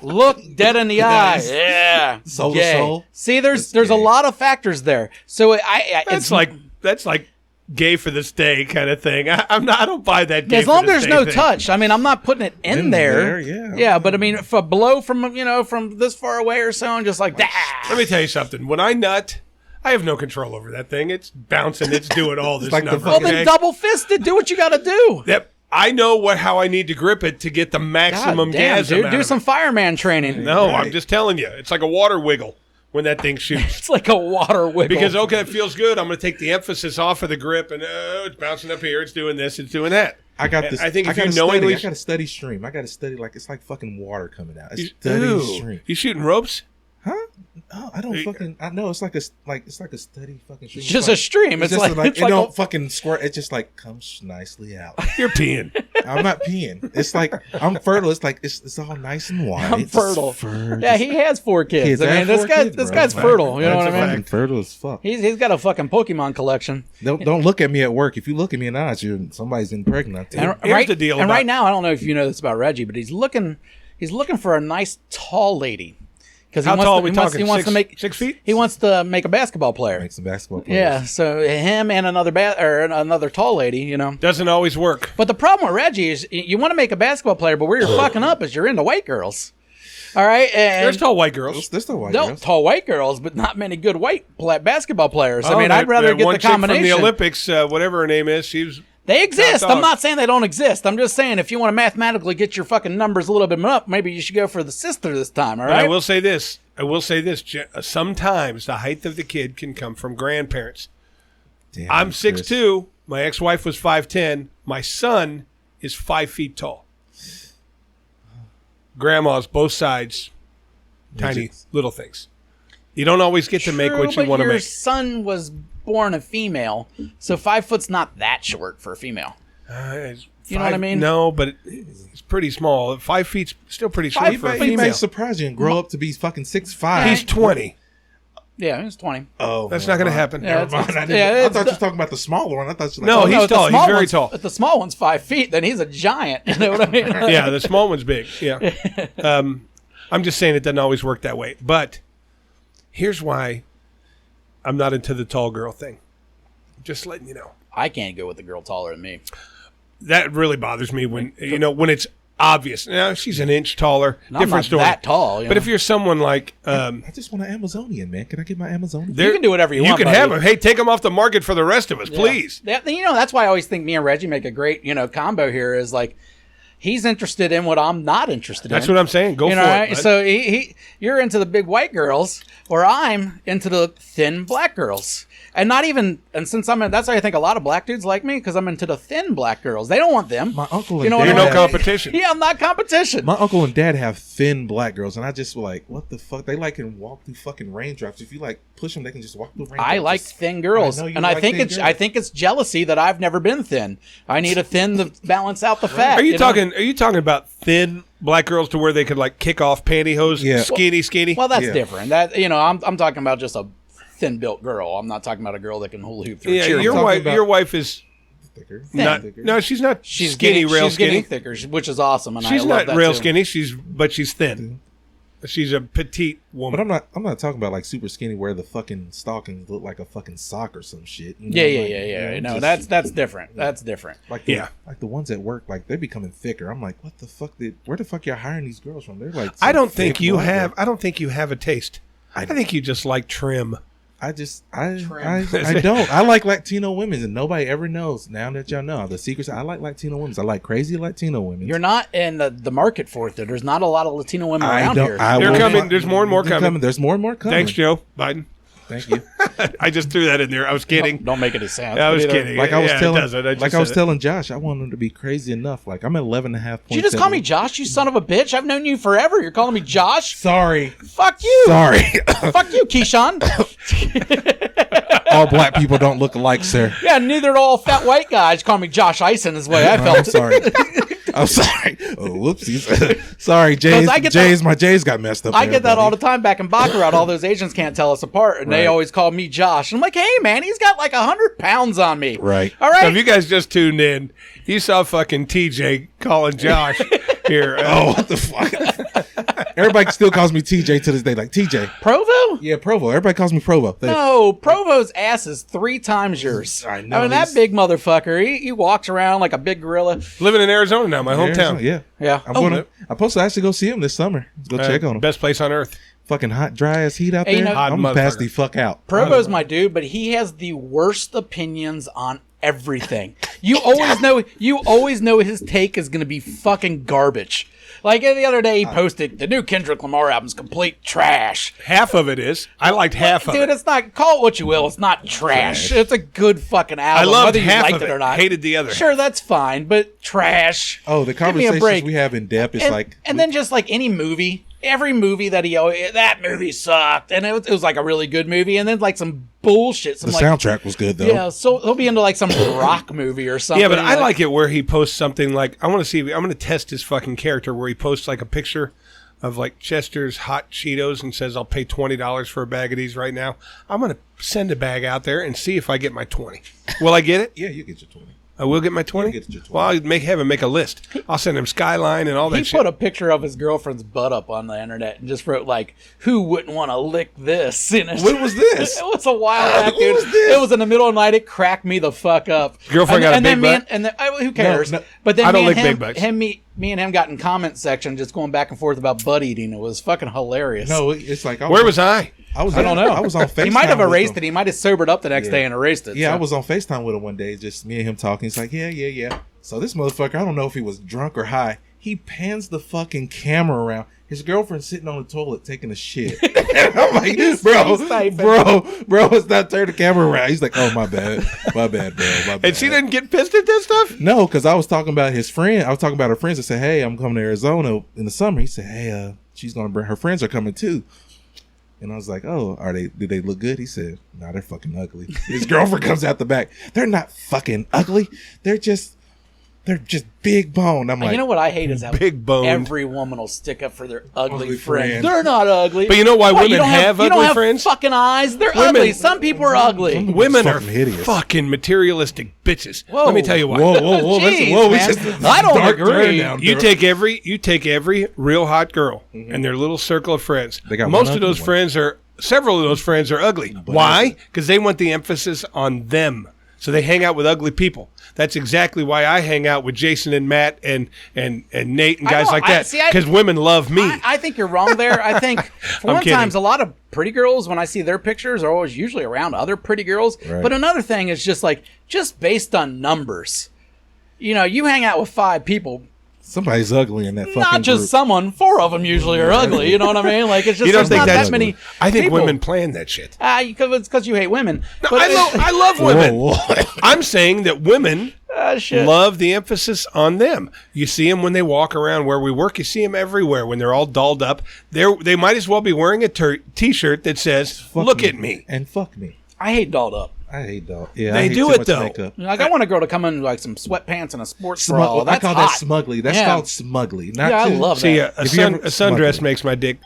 Look dead in the eye. Yeah. Soul to gay. soul. See, there's That's a gay. lot of factors there. So it's That's like gay for this day kind of thing. I don't buy that. Gay as long for as this there's no day thing. touch. I mean, I'm not putting it in there. Yeah. Yeah, but I mean, if a blow from this far away or so, I'm just like that. Let me tell you something. When I nut, I have no control over that thing. It's bouncing. It's doing all this like the number. Well, fucking- then double fisted. Do what you got to do. Yep. I know how I need to grip it to get the maximum God damn, gas. dude. Do some fireman training. No, Right. I'm just telling you. It's like a water wiggle when that thing shoots. It's like a water wiggle. Because, okay, it feels good. I'm going to take the emphasis off of the grip, and it's bouncing up here. It's doing this. It's doing that. I got this. I think if gotta you knowingly... I got to study stream. I got to study it's like fucking water coming out. You- Study Ooh. stream. You shooting ropes? Huh? Oh, I don't fucking. I know it's like a study fucking stream. It's just a stream. It's just like it don't fucking squirt. It just like comes nicely out. You're peeing. I'm not peeing. It's like I'm fertile. It's like it's all nice and white. I'm It's fertile. Yeah, he has 4 kids. Kids, I I mean, have this 4 guy, kids, this bro. guy's Like, fertile. You know that's what a I mean? fucking fertile as fuck. He's got a fucking Pokemon collection. Don't look at me at work. If you look at me in the eyes, somebody's been pregnant. And Here's the deal And about- right now, I don't know if you know this about Reggie, but he's looking for a nice tall lady. Because How tall are we he talking? wants to make 6 feet? He wants to make a basketball player. Make some basketball players. Yeah, so him and another tall lady, Doesn't always work. But the problem with Reggie is you want to make a basketball player, but where you're fucking up is you're into white girls. All right, and There's tall white girls. There's no white no girls. tall white girls, but not many good basketball players. I Oh, mean, that- I'd rather that get one the chick combination. from the Olympics, whatever her name is. They exist. Top I'm dog. not saying they don't exist. I'm just saying if you want to mathematically get your fucking numbers a little bit up, maybe you should go for the sister this time. All But right. I will say this. Sometimes the height of the kid can come from grandparents. Damn, I'm Chris. 6'2". My ex-wife was 5'10". My son is 5 feet tall. Grandmas, both sides, tiny Midgets. little things. You don't always get to make True, what you but want to your make. son was born a female, so 5 foot's not that short for a female. You know what I mean? No, but it's pretty small. 5 feet's still pretty short 5 for a feet. He female. may surprise you and grow up to be fucking 6'5". He's 20. Yeah, he's 20. Oh, That's not going to happen. Yeah, Never mind. I it's thought you the- were talking about the smaller one. I thought you were No, like, he's if the tall. He's small very one's- tall. If the small one's 5 feet, then he's a giant. You know what I mean? Yeah, the small one's big. Yeah. I'm just saying it doesn't always work that way. But here's why I'm not into the tall girl thing. Just letting you know. I can't go with a girl taller than me. That really bothers me when when it's obvious. Now she's an inch taller. And I'm different not story. that tall. But if you're someone like I just want an Amazonian, man. Can I get my Amazonian? there- can do whatever you want, You can buddy. have them. Hey, take them off the market for the rest of us, Yeah. please. That's why I always think me and Reggie make a great, combo here is like, he's interested in what I'm not interested That's in. what I'm saying. Go for it. bud. So you're into the big white girls, or I'm into the thin black girls. And since that's why I think a lot of black dudes like me, because I'm into the thin black girls. They don't want them. My uncle and You know what dad. You're no I mean? competition. Yeah, I'm not competition. My uncle and dad have thin black girls, and I just like, what the fuck? They can walk through fucking raindrops. If you push them, they can just walk through raindrops. I like thin girls, I know you and like I think thin it's girls. I think it's jealousy that I've never been thin. I need a thin to balance out the fat. Are you know? talking? Are you talking about thin black girls to where they could kick off pantyhose? Yeah. Skinny. Well, that's Yeah. different. That I'm talking about just a thin built girl. I'm not talking about a girl that can hula hoop through a yeah. cheer. Your talking wife. about- Your wife is thicker. not. Thicker. No, she's not. She's skinny, getting, rail she's getting skinny. thicker, which is awesome. And She's I love not that rail too. skinny. But she's thin. She's a petite woman. But I'm not talking about super skinny where the fucking stockings look like a fucking sock or some shit. You know? Yeah. No, just- that's different. That's different. like Yeah. like the ones at work, they're becoming thicker. I'm like, what the fuck? Where the fuck y'all hiring these girls from? They're like, I don't some think thick you black have. girls. I don't think you have a taste. I think you just like trim. I Trim. don't. I like Latino women, and nobody ever knows. Now that y'all know the secrets, I like Latino women. I like crazy Latino women. You're not in the market for it. There's not a lot of Latino women around here. They're coming. There's more and more coming. There's more and more coming. Thanks, Joe Biden. Thank you. I just threw that in there. I was kidding. Don't make any sense. I was But either- kidding. Like I was Yeah, it telling, doesn't. I just like I was said it. telling Josh, I want him to be crazy enough. Like I'm at 11.5 points. Did you just call me Josh, you son of a bitch? I've known you forever. You're calling me Josh? Sorry. Fuck you. Sorry. Fuck you, Keyshawn. All black people don't look alike, sir. Yeah, neither do all fat white guys. Call me Josh Eisen is the way I I'm felt. sorry. I'm sorry. Oh, whoopsies. Sorry, Jay's. I get My J's got messed up. I there, get that buddy. all the time back in Baccarat. All those Asians can't tell us apart, and they Right. always call me Josh. And I'm like, hey, man, he's got like 100 pounds on me. Right. All So right. if you guys just tuned in, you saw fucking TJ calling Josh here. Oh, what the fuck? Everybody still calls me TJ to this day. Like TJ. Provo? Yeah, Provo. Everybody calls me Provo. No, Provo's ass is 3 times yours. I know, I mean, that he's- big motherfucker, he walks around like a big gorilla. Living in Arizona now, my hometown. Yeah. Yeah. I'm supposed to actually go see him this summer. Go check on him. Best place on earth. Fucking hot, dry ass heat out Hey, you there. know- Hot I'm gonna pass motherfucker. the fuck out. Provo's my dude, but he has the worst opinions on everything. You always know his take is going to be fucking garbage. Like the other day, he posted the new Kendrick Lamar album's complete trash. Half of it is. I liked half of Dude, it. it's not, call it what you will, it's not trash. It's a good fucking I album. loved whether you half liked of it it. or not. Hated the other. Sure, that's fine, but trash. Oh, the Give me a conversations break. we have in depth is and, like, and then just like any movie, every movie that that movie sucked, and it was like a really good movie, and then like some bullshit, some the like soundtrack was good though. yeah, so he'll be into like some rock movie or something. Yeah, but I like it where he posts something like, I want to see, I'm going to test his fucking character where he posts like a picture of like Chester's hot Cheetos and says, I'll pay $20 for a bag of these right now. I'm going to send a bag out there and see if I get my 20. Will I get it? Yeah, you get your 20. I will get my 20? get your 20. Well, I'll have him make a list. I'll send him Skyline and all that He shit. put a picture of his girlfriend's butt up on the internet and just wrote like, "Who wouldn't want to lick this?" And it's- What was this? It was a while back, What dude. was this? It was in the middle of the night. It cracked me the fuck up. Girlfriend got a big butt? Who cares? No, but then I don't me and lick him, big butts. me and him got in comment section just going back and forth about butt eating. It was fucking hilarious. No, it's like Where was I? I don't know. I was on FaceTime. He might have with erased him. it. He might have sobered up the next Yeah. day and erased it. Yeah, so. I was on FaceTime with him one day, just me and him talking. He's like, yeah. So this motherfucker, I don't know if he was drunk or high. He pans the fucking camera around. His girlfriend's sitting on the toilet taking a shit. I'm like, He's bro, typing. it's not turn the camera around. He's like, oh, my bad, bro, my bad. And she didn't get pissed at that stuff? No, because I was talking about his friend. I was talking about her friends. I said, hey, I'm coming to Arizona in the summer. He said, hey, she's going to bring, her friends are coming too. And I was like, oh, do they look good? He said, nah, they're fucking ugly. His girlfriend comes out the back. They're not fucking ugly. They're just big boned. I'm like, you know what I hate is how Big boned. every woman will stick up for their ugly Ugly friend. friend. They're not ugly. But you know why What, women don't have you don't ugly have friends? fucking eyes. They're Women- ugly. Some people are ugly. Women are fucking hideous. fucking materialistic bitches. Whoa. Let me tell you why. whoa, Jeez, whoa, we man. just I don't dark agree. turn down, You bro. take every real hot girl and their little circle of friends. They got Most one of those ugly one. several of those friends are ugly. Why? Because they want the emphasis on them. So they hang out with ugly people. That's exactly why I hang out with Jason and Matt and Nate and I guys know, like I- that. see, I- Because women love me. I think you're wrong there. I think for I'm one kidding. times a lot of pretty girls, when I see their pictures, are always usually around other pretty girls. Right. But another thing is just based on numbers. You know, you hang out with 5 people. Somebody's ugly in that fucking Not just group. someone. 4 of them usually are ugly. You know what I mean? Like it's just You don't there's think not that's that many. I think people. women plan that shit. It's because you hate women. No, But I love women. Whoa, whoa. I'm saying that women shit. love the emphasis on them. You see them when they walk around where we work. You see them everywhere when they're all dolled up. They might as well be wearing a T-shirt that says, Fuck look at me. and fuck me. I hate dolled up. I hate dog. Yeah, They I hate do too it, much though. makeup. Like I want a girl to come in like some sweatpants and a sports bra. I That's call hot. that smugly. That's Yeah. called smugly. Not Yeah, I to- love See, that. a If you ever- sundress makes my dick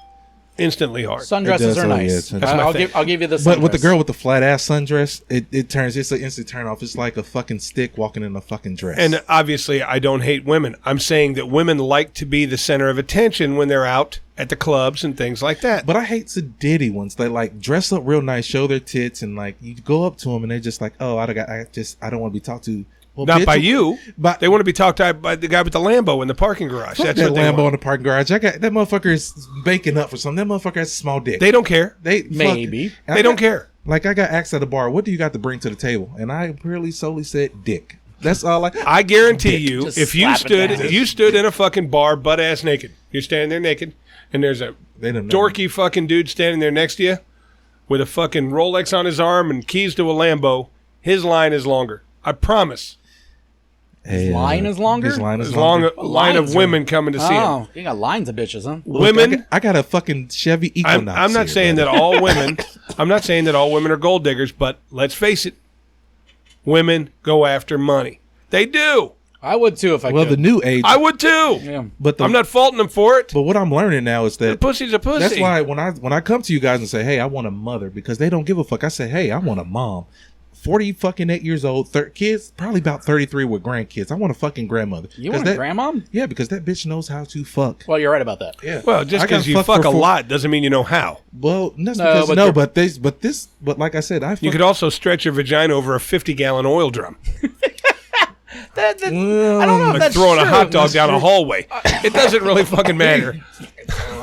instantly hard. Sundresses It does, are oh, nice. yeah, it's- That's my I'll thing. give you the. But with the sundress. girl with the flat ass sundress, it's an instant turn off. It's like a fucking stick walking in a fucking dress. And obviously, I don't hate women. I'm saying that women like to be the center of attention when they're out at the clubs and things like that. But I hate sedity ones. They like dress up real nice, show their tits, and like you go up to them and they're just like, "Oh, I don't want to be talked to." Well, Not bitch, by you. But They want to be talked to by the guy with the Lambo in the parking garage. fuck That's that what they Lambo want. in the parking garage. I got that motherfucker is baking up for something. That motherfucker has a small dick. They don't care. Maybe. They don't care. Like I got asked at a bar, "What do you got to bring to the table?" And I purely solely said, "Dick." That's all I guarantee you, Just if you slap it down. stood in a fucking bar butt ass naked, you're standing there naked, and there's a They don't know. dorky fucking dude standing there next to you. with a fucking Rolex on his arm and keys to a Lambo, his line is longer. I promise. Hey, line is longer? His line is There's long longer. a line of Lines women coming to see him. Oh, you got lines of bitches, huh? Look, Women. I got a fucking Chevy Equinox. I'm not here, saying buddy. that all women. I'm not saying that all women are gold diggers, but let's face it, women go after money. They do. I would too if I Well, could. the new age. I would too. Yeah. But I'm not faulting them for it. But what I'm learning now is The that pussy's a pussy. that's why when I come to you guys and say, "Hey, I want a mother," because they don't give a fuck. I say, "Hey, I want a mom." 40 fucking 8 years old, kids, probably about 33 with grandkids. I want a fucking grandmother. You 'Cause want a that- grandma? Yeah, because that bitch knows how to fuck. Well, you're right about that. Yeah. Well, just I got because you fucked fuck for a four- lot doesn't mean you know how. Well, that's No, because but but like I said, I You could also stretch your vagina over a 50-gallon oil drum, I don't know if like that's throwing true. a hot dog down a hallway. It doesn't really fucking matter.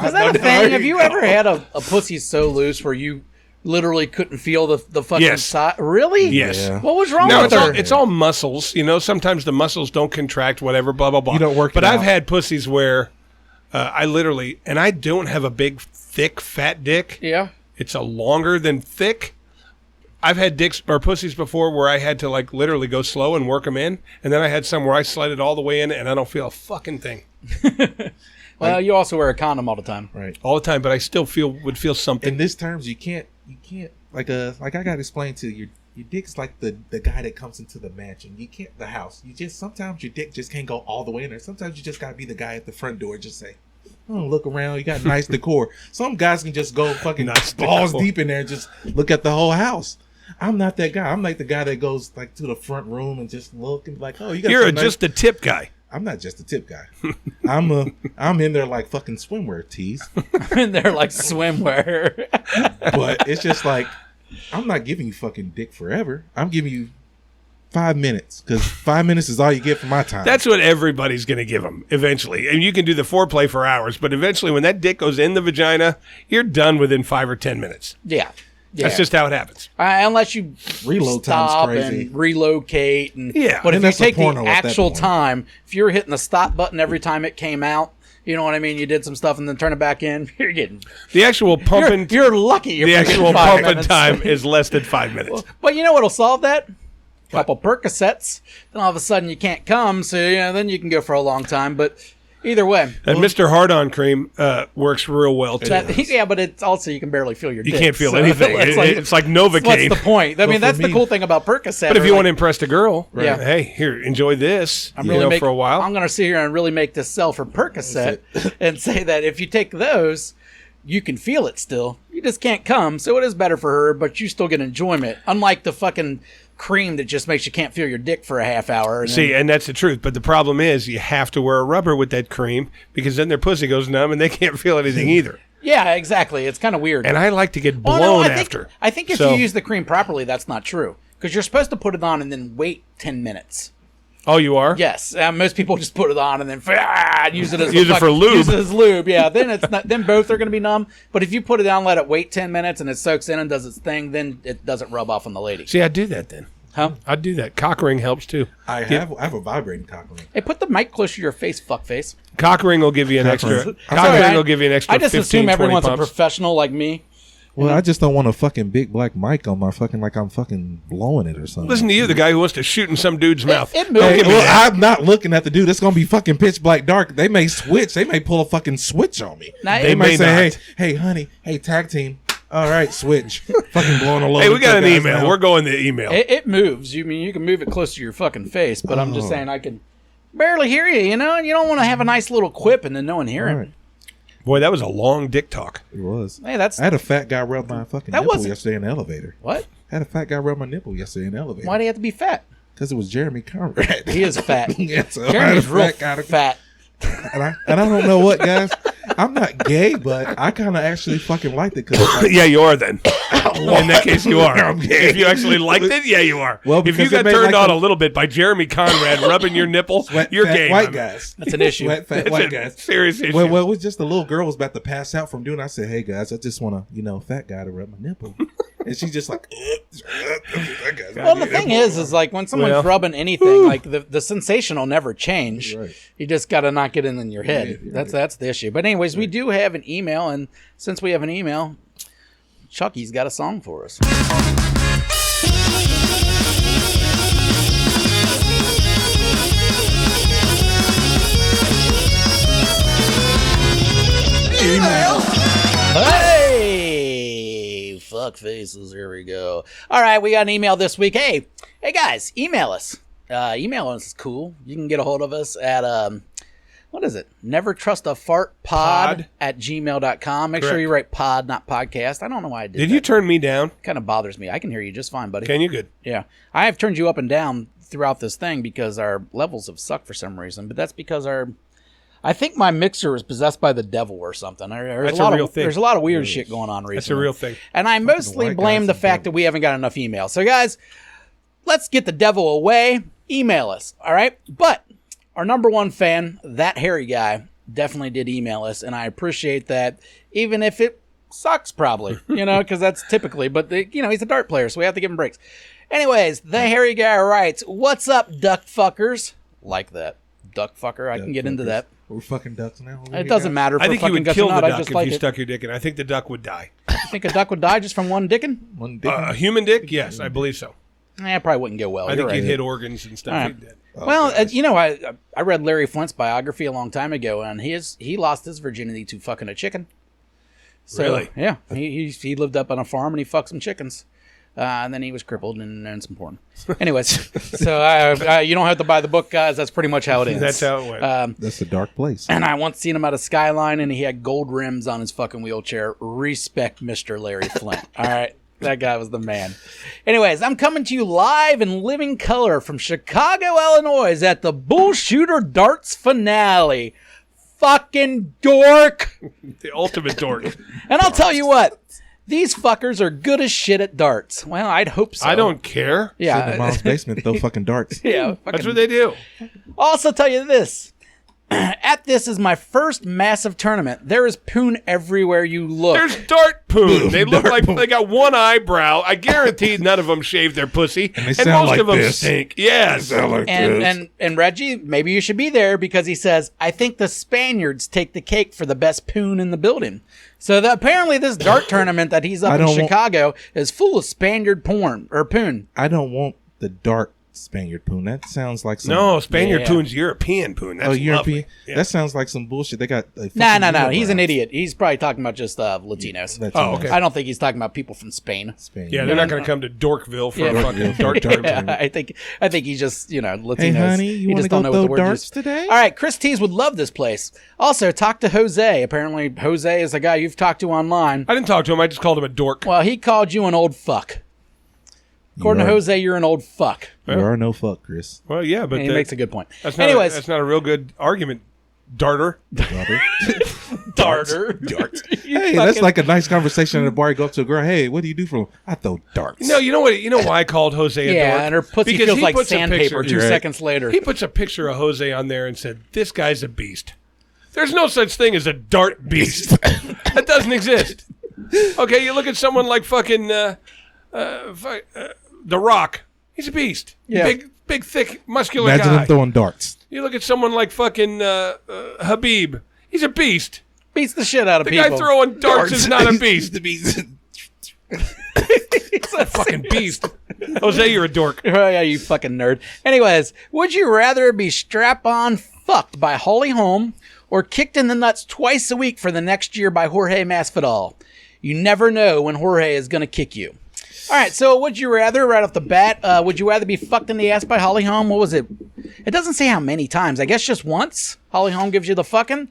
Is that a thing? Have you ever had a pussy so loose where you literally couldn't feel the fucking Yes. side? Really? Yes. Yeah. What was wrong No, with her? it's all muscles. You know, sometimes the muscles don't contract, whatever, blah, blah, blah. You don't work But it I've out. had pussies where I literally, and I don't have a big, thick, fat dick. Yeah. It's a longer than thick. I've had dicks or pussies before where I had to like literally go slow and work them in. And then I had some where I slid it all the way in and I don't feel a fucking thing Well, you also wear a condom all the time. Right. all the time, but I still would feel something. In this terms, you can't like I got to explain to you. Your dick's like the guy that comes into the mansion. You can't the house. You just sometimes your dick just can't go all the way in there. Sometimes you just gotta be the guy at the front door. Just say, "Oh, look around. You got nice decor." Some guys can just go fucking Nice balls decor. deep in there and just look at the whole house. I'm not that guy. I'm like the guy that goes like to the front room and just look and be like, "Oh, you got." You're some nice-" just the tip guy. I'm not just a tip guy. I'm in there like fucking swimwear tees. And they're like swimwear. But it's just like I'm not giving you fucking dick forever. I'm giving you 5 minutes because 5 minutes is all you get for my time. That's what everybody's going to give them eventually. And you can do the foreplay for hours, but eventually when that dick goes in the vagina, you're done within 5 or 10 minutes. Yeah. That's just how it happens. Unless you Reload time's stop crazy. and relocate. Yeah. But And if you that's a take the porno at that actual point. time, if you're hitting the stop button every time it came out, you know what I mean? You did some stuff and then turn it back in. You're getting. The actual pumping, You're lucky. You're the getting actual 5 pumping minutes. time is less than 5 minutes. But you know what'll solve that? Couple Percocets. Then all of a sudden you can't come, so then you can go for a long time. But either way, And Mr. Hard-On Cream works real well too. yeah, but it's also you can barely feel your You dick. can't feel so anything. It's like Novocaine. What's the point? I mean, for that's the me- cool thing about Percocet. But if or you like, want to impress the girl, Yeah. hey, here, enjoy this. I'm really make, for a while. I'm going to sit here and really make this sell for Percocet and say that if you take those, you can feel it still. You just can't come, so it is better for her, but you still get enjoyment. Unlike the fucking cream that just makes you can't feel your dick for a half hour. And See, and that's the truth. But the problem is you have to wear a rubber with that cream because then their pussy goes numb and they can't feel anything either. yeah, exactly. It's kind of weird. And I like to get Oh, blown no, I think, after. I think if So- you use the cream properly, that's not true. Because you're supposed to put it on and then wait 10 minutes. Oh, you are? Yes, most people just put it on and then use it as Use it for lube. Use it as lube. Yeah, then it's not. Then both are going to be numb. But if you put it down, let it wait 10 minutes, and it soaks in and does its thing, then it doesn't rub off on the lady. See, I do that then. Huh? I do that. Cock ring helps too. I have a vibrating cock ring. Hey, put the mic closer to your face, fuckface. Cock ring will give you an extra. ring. Cock Sorry, ring will give you an extra. I just 15, assume 20 everyone's a pumps. professional like me. Well, I just don't want a fucking big black mic on my fucking like I'm fucking blowing it or something. Listen to you, the guy who wants to shoot in some dude's mouth. It Don't moves. Hey, give me well, that. I'm not looking at the dude. It's gonna be fucking pitch black dark. They may switch. They may pull a fucking switch on me. Now, They it- might may say, not. hey, honey, hey, tag team. All right, switch. Fucking blowing a load. Hey, we of got an guys email. now. We're going to email. It moves. You mean you can move it close to your fucking face, but I'm just saying I can barely hear you. You know, and you don't want to have a nice little quip and then no one hear All it. right. Boy, that was a long dick talk. It was. Hey, that's I had a fat guy rub my fucking That nipple wasn't- yesterday in the elevator. what? I had a fat guy rub my nipple yesterday in the elevator. Why do you have to be fat? Because it was Jeremy Conrad. He is fat. Yeah, so I had a Jeremy's real fat guy to- fat. And I don't know what, guys. I'm not gay, but I kind of actually fucking liked it because like, Yeah, you are then. In that case, you are. I'm gay. If you actually liked it, yeah, you are. Well, if you because got it made turned like on a- a little bit by Jeremy Conrad rubbing your nipple, sweat you're fat gay. white man. guys. That's an issue. Sweat fat It's white a guys. serious issue. Well, it was just a little girl was about to pass out from doing. I said, "Hey guys, I just want to, fat guy to rub my nipple," and she's just like, Well, the thing is like when someone's Well, rubbing anything, like the sensation will never change. Right. You just got to not get in your head. Yeah, That's the issue. But anyways, we do have an email, and since we have an email, Chucky's got a song for us. Email. Hey, fuck faces. Here we go. All right, we got an email this week. Hey guys, email us. Email us is cool. You can get a hold of us at what is it? Never trust a fart pod at gmail.com. Make sure you write pod, not podcast. I don't know why I did that. Did you turn me down? Kind of bothers me. I can hear you just fine, buddy. Can you? Good. Yeah. I have turned you up and down throughout this thing because our levels have sucked for some reason, but that's because I think my mixer is possessed by the devil or something. That's a real thing. There's a lot of weird shit going on recently. That's a real thing. And I mostly blame the fact that we haven't got enough emails. So, guys, let's get the devil away. Email us, all right? But our number one fan, that hairy guy, definitely did email us, and I appreciate that, even if it sucks probably, because that's typically. But, he's a dart player, so we have to give him breaks. Anyways, the hairy guy writes, "What's up, duck fuckers?" Like that. Duck fucker. I can get into that. We're fucking ducks now. It doesn't matter if I we're think you fucking would ducks kill or the not. I duck just if like you it. stuck your dick in. I think the duck would die. You think a duck would die just from one dickin'? One dick. A human dick? Yes, I believe so. It probably wouldn't go well. I You're think right. he'd hit organs and stuff. All right. He'd dead. Well, I read Larry Flint's biography a long time ago, and he lost his virginity to fucking a chicken. So, Really? Yeah. He lived up on a farm and he fucked some chickens. And then he was crippled and some porn. Anyways, so you don't have to buy the book, guys. That's pretty much how it is. That's how it went. That's a dark place. And I once seen him at a Skyline, and he had gold rims on his fucking wheelchair. Respect Mr. Larry Flint. All right. That guy was the man. Anyways, I'm coming to you live in living color from Chicago, Illinois at the Bull Shooter Darts finale. Fucking dork. The ultimate dork. And I'll tell you what. These fuckers are good as shit at darts. Well, I'd hope so. I don't care. Sit in Yeah. the mom's basement, throw fucking darts. Yeah. That's what they do. Also tell you this. At this is my first massive tournament. There is poon everywhere you look. There's dart poon. They look like they got one eyebrow. I guarantee none of them shave their pussy. And they sound most like of them this. stink. Yes. And Reggie, maybe you should be there because he says, I think the Spaniards take the cake for the best poon in the building. So apparently this dart tournament that he's up in Chicago is full of Spaniard porn or poon. I don't want the dark Spaniard poon. That sounds like some... No, Spaniard poon's European poon. That's European? lovely. Yeah. That sounds like some bullshit. They got... No. He's an idiot. He's probably talking about just Latinos. Latinos. okay. I don't think he's talking about people from Spain. Spain. Yeah, they're not going to come to Dorkville for Yeah. a fucking dart Yeah, tournament. I think he's just, Latinos. Hey, honey, you He want just to don't go know what the throw word darts is. today? All right, Chris Tees would love this place. Also, talk to Jose. Apparently, Jose is a guy you've talked to online. I didn't talk to him. I just called him a dork. Well, he called you an old fuck. According to Jose, you're an old fuck. You are no fuck, Chris. Well, yeah, but And he makes a good point. that's not Anyways, that's not a real good argument, darter. Daughter. darter. Darts. Hey, that's like a nice conversation at a bar. You go up to a girl. Hey, what do you do for? I throw darts. No, you know what? You know why I called Jose a dork? Yeah, and her pussy Because feels he like puts a sandpaper picture- 2 Right. seconds later. He puts a picture of Jose on there and said, "This guy's a beast." There's no such thing as a dart beast. That doesn't exist. Okay, you look at someone like fucking The Rock. He's a beast. Yeah. Big, thick, muscular Imagine guy. him throwing darts. You look at someone like fucking Habib. He's a beast. Beats the shit out of The people. guy throwing darts is not a beast. the beast. He's a fucking beast. Jose, you're a dork. Oh, yeah, you fucking nerd. Anyways, would you rather be strap-on fucked by Holly Holm or kicked in the nuts twice a week for the next year by Jorge Masvidal? You never know when Jorge is going to kick you. All right, so would you rather, right off the bat, would you rather be fucked in the ass by Holly Holm? What was it? It doesn't say how many times. I guess just once. Holly Holm gives you the fucking.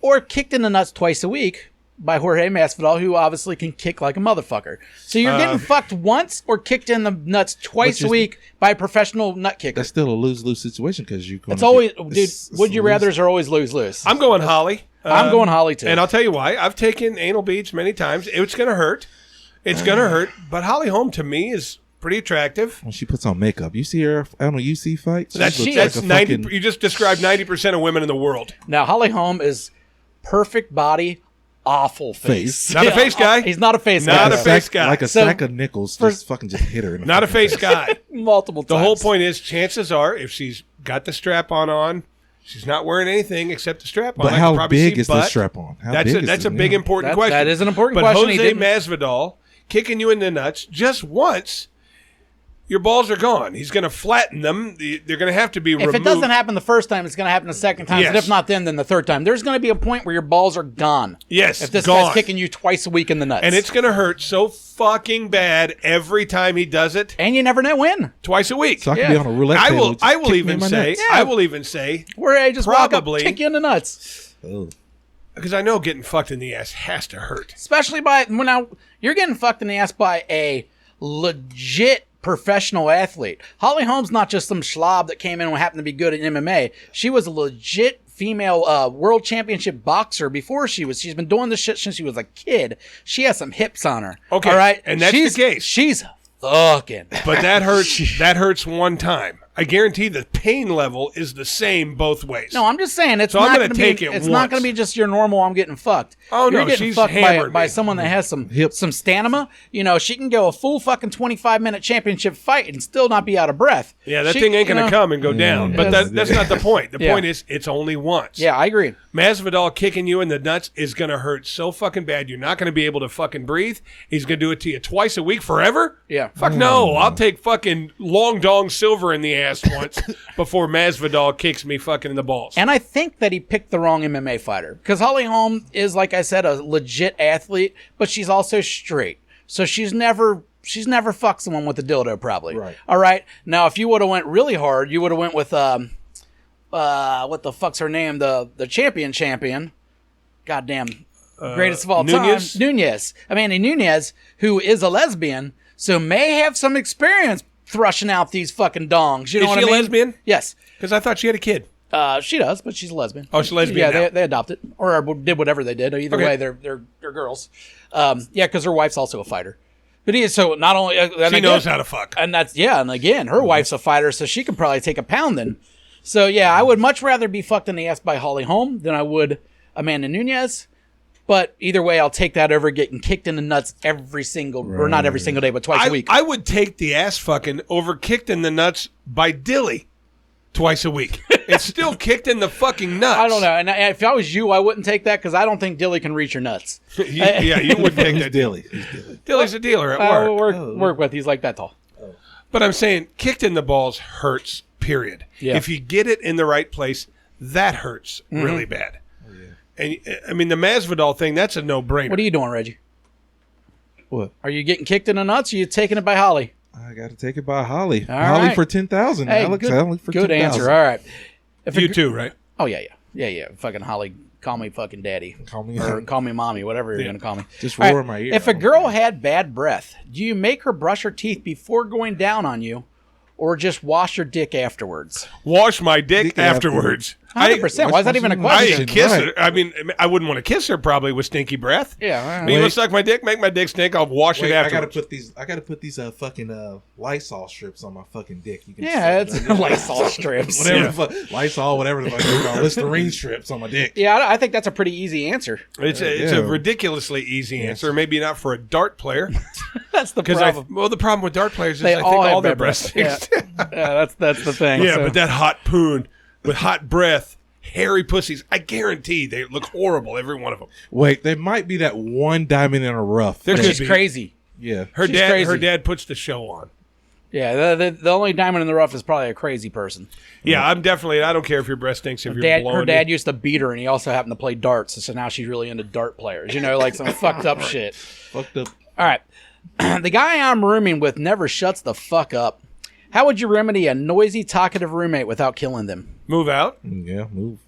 Or kicked in the nuts twice a week by Jorge Masvidal, who obviously can kick like a motherfucker. So you're getting fucked once or kicked in the nuts twice a week by a professional nut kicker. That's still a lose-lose situation because you. It's always, dude, would you rather's are always lose-lose. I'm going Holly. I'm going Holly, too. And I'll tell you why. I've taken anal beads many times. It's going to hurt. It's going to hurt. But Holly Holm, to me, is pretty attractive. When she puts on makeup, you see her on a UC fight. That's She looks like a 90. fucking- You just described 90% of women in the world. Now, Holly Holm is perfect body, awful face. Not a face guy. He's not a face Not guy. a face guy. Like a So- sack of nickels, just fucking just hit her. In the Not a fucking face guy. Multiple times. The whole point is, chances are, if she's got the strap on, She's not wearing anything except the strap on. But I can how probably big see is the butt. strap on? That's a big important question. That is an important but question. Jose Masvidal kicking you in the nuts just once, your balls are gone. He's going to flatten them. They're going to have to be removed. If it doesn't happen the first time, it's going to happen the second time. Yes. And if not then the third time. There's going to be a point where your balls are gone. Yes, If this gone. guy's kicking you twice a week in the nuts. And it's going to hurt so fucking bad every time he does it. And you never know when. Twice a week. So I can be on a roulette table. just I will kick me even in my say. nuts. I will even say. Where I just Probably. walk up, kick you in the nuts. Oh. Because I know getting fucked in the ass has to hurt. Especially when you're getting fucked in the ass by a legit professional athlete. Holly Holm's not just some slob that came in and happened to be good at MMA. She was a legit female world championship boxer before she's been doing this shit since she was a kid. She has some hips on her. Okay, all right, and that's the case. She's fucking. But that hurts. That hurts one time. I guarantee the pain level is the same both ways. No, I'm just saying it's So I'm not gonna going to take be. it It's not once. going to be just your normal. I'm getting fucked. Oh, no, You're getting she's fucked hammered by me. someone that has some Hip. some stamina. You know, she can go a full fucking 25-minute championship fight and still not be out of breath. Yeah, that She- thing ain't going you to know- come and go down. But Yeah. that's not the point. The Yeah. point is it's only once. Yeah, I agree. Masvidal kicking you in the nuts is going to hurt so fucking bad. You're not going to be able to fucking breathe. He's going to do it to you twice a week forever? Yeah. Fuck no. I'll take fucking Long Dong Silver in the ass once before Masvidal kicks me fucking in the balls. And I think that he picked the wrong MMA fighter because Holly Holm is, like I said, a legit athlete, but she's also straight. So she's never fucked someone with a dildo, probably. Right. All right. Now, if you would have went really hard, you would have went with what the fuck's her name? The champion. Goddamn. Greatest of all Nunez? time. Nunez. Amanda Nunez, who is a lesbian, so may have some experience thrusting out these fucking dongs. You know Is what she I a mean? lesbian? Yes. Because I thought she had a kid. She does, but she's a lesbian. Oh, she's a lesbian Yeah, now. they adopted or did whatever they did. Either Okay. way, they're girls. Yeah, because her wife's also a fighter. But so not only She knows how to fuck. and and again, her wife's a fighter, so she can probably take a pounding. So yeah, I would much rather be fucked in the ass by Holly Holm than I would Amanda Nunez. But either way, I'll take that over getting kicked in the nuts every single, or not every single day, but twice a week. I would take the ass fucking over kicked in the nuts by Dilly twice a week. It's still kicked in the fucking nuts. I don't know. And if I was you, I wouldn't take that because I don't think Dilly can reach your nuts. Yeah, you would take He's that. dilly. He's dilly. Dilly's a dealer at We'll work. work with. He's like that tall. But I'm saying kicked in the balls hurts, period. Yeah. If you get it in the right place, that hurts really bad. And I mean, the Masvidal thing, that's a no-brainer. What are you doing, Reggie? What? Are you getting kicked in the nuts or are you taking it by Holly? I got to take it by Holly. All Holly right. for 10,000. Hey, Alex, good, Holly for good 10,000. answer. All right. If You too, right? Oh, yeah. Fucking Holly, call me fucking daddy. Call me- Or call me mommy, whatever you're going to call me. Just All roar in my ear. If a girl had bad breath, do you make her brush her teeth before going down on you or just wash your dick afterwards? Wash my dick Dick afterwards. 100%. Why is that even a I- question? I kiss Right. her. I mean, I wouldn't want to kiss her probably with stinky breath. Yeah. You want to suck my dick? Make my dick stink. I'll wash Wait, it I afterwards. gotta put these fucking Lysol strips on my fucking dick. You can Yeah, it's Lysol strips. whatever Yeah. the fuck, Lysol, whatever the fuck they call it, Listerine strips on my dick. Yeah, I think that's a pretty easy answer. It's Yeah. a ridiculously easy answer. Maybe not for a dart player. That's the Because problem. the problem with dart players is They I all think have all their bad breasts. breath. Yeah, that's the thing. Yeah, So- but that hot poon with hot breath, hairy pussies, I guarantee they look horrible, every one of them. Wait, there might be that one diamond in a rough. There But could she's be. crazy. Yeah. Her She's dad, crazy. her dad puts the show on. Yeah, the only diamond in the rough is probably a crazy person. Yeah, I don't care if your breast stinks, if you're blowing Her dad it. used to beat her, and he also happened to play darts, so now she's really into dart players. You know, like some fucked up shit. Fucked up. All right. The guy I'm rooming with never shuts the fuck up. How would you remedy a noisy, talkative roommate without killing them? Move out. Yeah, move.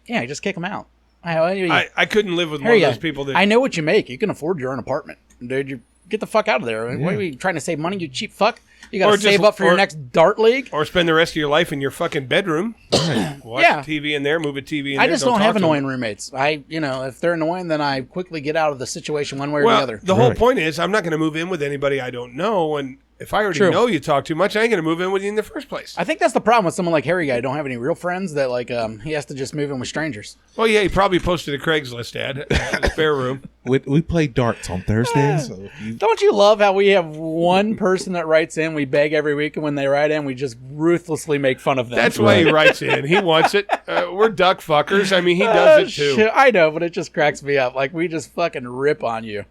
Yeah, just kick them out. I couldn't live with Here one of you those go. people that... I know what you make. You can afford your own apartment. Dude, you get the fuck out of there. What are you trying to save money, you cheap fuck? You got Or to just- save up for your or- next dart league? Or spend the rest of your life in your fucking bedroom. Watch Yeah. TV in there, move a TV in there. I just don't talk have to them. annoying roommates. If they're annoying, then I quickly get out of the situation one way or Well, the other. the whole Right. point is I'm not going to move in with anybody I don't know, and if I already True. know you talk too much, I ain't going to move in with you in the first place. I think that's the problem with someone like Harry Guy. Don't have any real friends that he has to just move in with strangers. Well, yeah, he probably posted a Craigslist ad, spare room. We play darts on Thursdays. So if you, Don't you love how we have one person that writes in? We beg every week, and when they write in, we just ruthlessly make fun of them. That's why he writes in. He wants it. We're duck fuckers. I mean, he does it too. Shit, I know, but it just cracks me up. Like, we just fucking rip on you.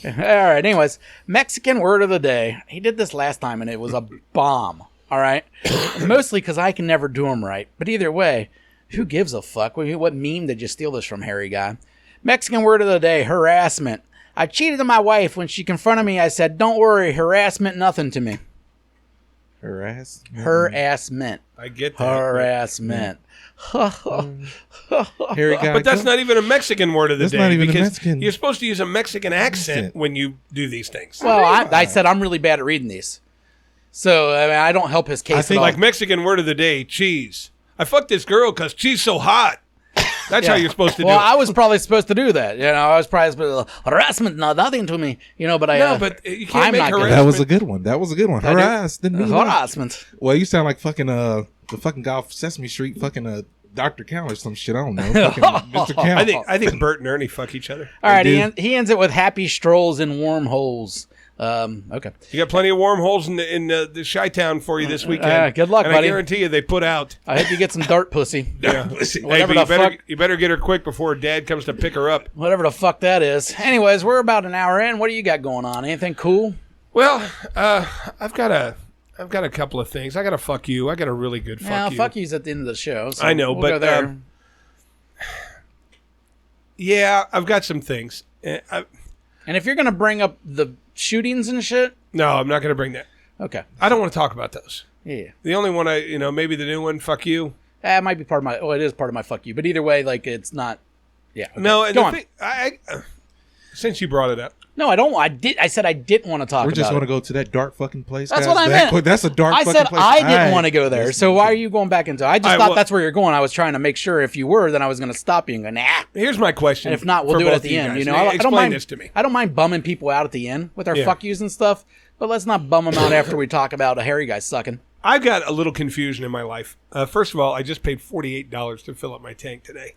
All right, anyways, Mexican word of the day. He did this last time, and it was a bomb. All right? Mostly because I can never do them right. But either way, who gives a fuck? What meme did you steal this from, Harry guy? Mexican word of the day, harassment. I cheated on my wife. When she confronted me, I said, don't worry, harassment nothing to me. Harassment. I get that. Harassment. Harry guy, But that's not even a Mexican word of the That's day. not even a because Mexican. You're supposed to use a Mexican accent when you do these things. Well, I said I'm really bad at reading these. So, I mean, I don't help his case I at think all. Like Mexican word of the day, cheese. I fucked this girl because she's so hot. That's how you're supposed to well, do it. I was probably supposed to do that. You know, I was probably supposed to, harassment, nothing to me. You know, but I... No, but you can't I'm make not good. harassment. That was a good one. That was a good one. Harass. Didn't mean that. Harassment. Well, you sound like fucking the fucking guy off Sesame Street, fucking Dr. Count or some shit. I don't know. Fucking Mr. Count. I think Bert and Ernie fuck each other. All right, do. he ends it with happy strolls in warm holes. Okay. You got plenty of wormholes in the Chi-Town for you this weekend. Good luck, and buddy. I guarantee you they put out. I hope you get some dart pussy. Yeah. Whatever Hey, but the fuck. you better get her quick before Dad comes to pick her up. Whatever the fuck that is. Anyways, we're about an hour in. What do you got going on? Anything cool? Well, I've got a couple of things. I got to fuck you. I got a really good fuck you. Fuck you's at the end of the show. So I know, we'll but, go there. Yeah, I've got some things. And if you're gonna bring up the shootings and shit, No, I'm not going to bring that. okay, I don't want to talk about those. yeah, The only one maybe the new one, fuck you. that might be part of my. Oh, it is part of my fuck you. But either way, like it's not. Yeah. Okay. No, and go the on. thing, since you brought it up, No, I don't. I said I didn't want to talk We're about just it. going to go to that dart fucking place. That's guys. what I meant. That's a dark I fucking said place. I didn't Alright. want to go there. Yes, So why are you going back into it? I just I thought will- that's where you're going. I was trying to make sure if you were, then I was going to stop you and go, nah. here's my question. And if not, we'll for do it both at the of you end. guys. You know, I don't Explain mind this to me. I don't mind bumming people out at the end with our Yeah. fuck yous and stuff. But let's not bum them out after we talk about a hairy guy sucking. I've got a little confusion in my life. First of all, I just paid $48 to fill up my tank today.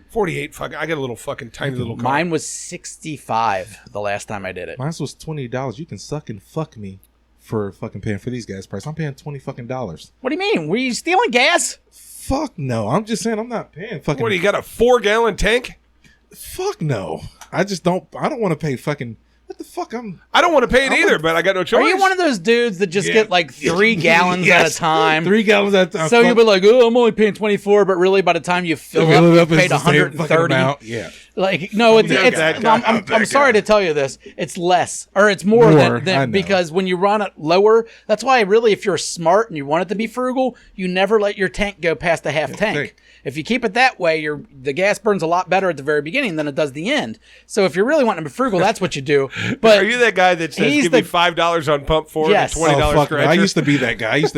48. Fuck, I got a little fucking tiny little car. Mine was 65 the last time I did it. Mine was $20. You can suck and fuck me for fucking paying for these guys' price. I'm paying $20 fucking dollars. What do you mean? Were you stealing gas? Fuck no. I'm just saying I'm not paying fucking. What do you got, a 4-gallon tank? Fuck no. I don't want to pay fucking. What the fuck? I don't want to pay it either, but I got no choice. Are you one of those dudes that just Yeah. get like 3 gallons at a Yes. time? 3 gallons at a time. So Fuck. you'll be like, oh, I'm only paying 24, but really by the time you fill Fill up, it you up, it's paid the same fucking 130. amount. Yeah. Like, no, it's, Yeah, it's that guy, I'm that sorry guy. to tell you this. It's less, or it's more More, I than know. because when you run it lower, that's why really, if you're smart and you want it to be frugal, you never let your tank go past the half tank. tank. If you keep it that way, the gas burns a lot better at the very beginning than it does the end. So if you're really wanting to be frugal, that's what you do. But Are you that guy that says, he's give the- me $5 on pump 4 Yes. and $20 fuck no. scratcher? I used to be that guy. Yes.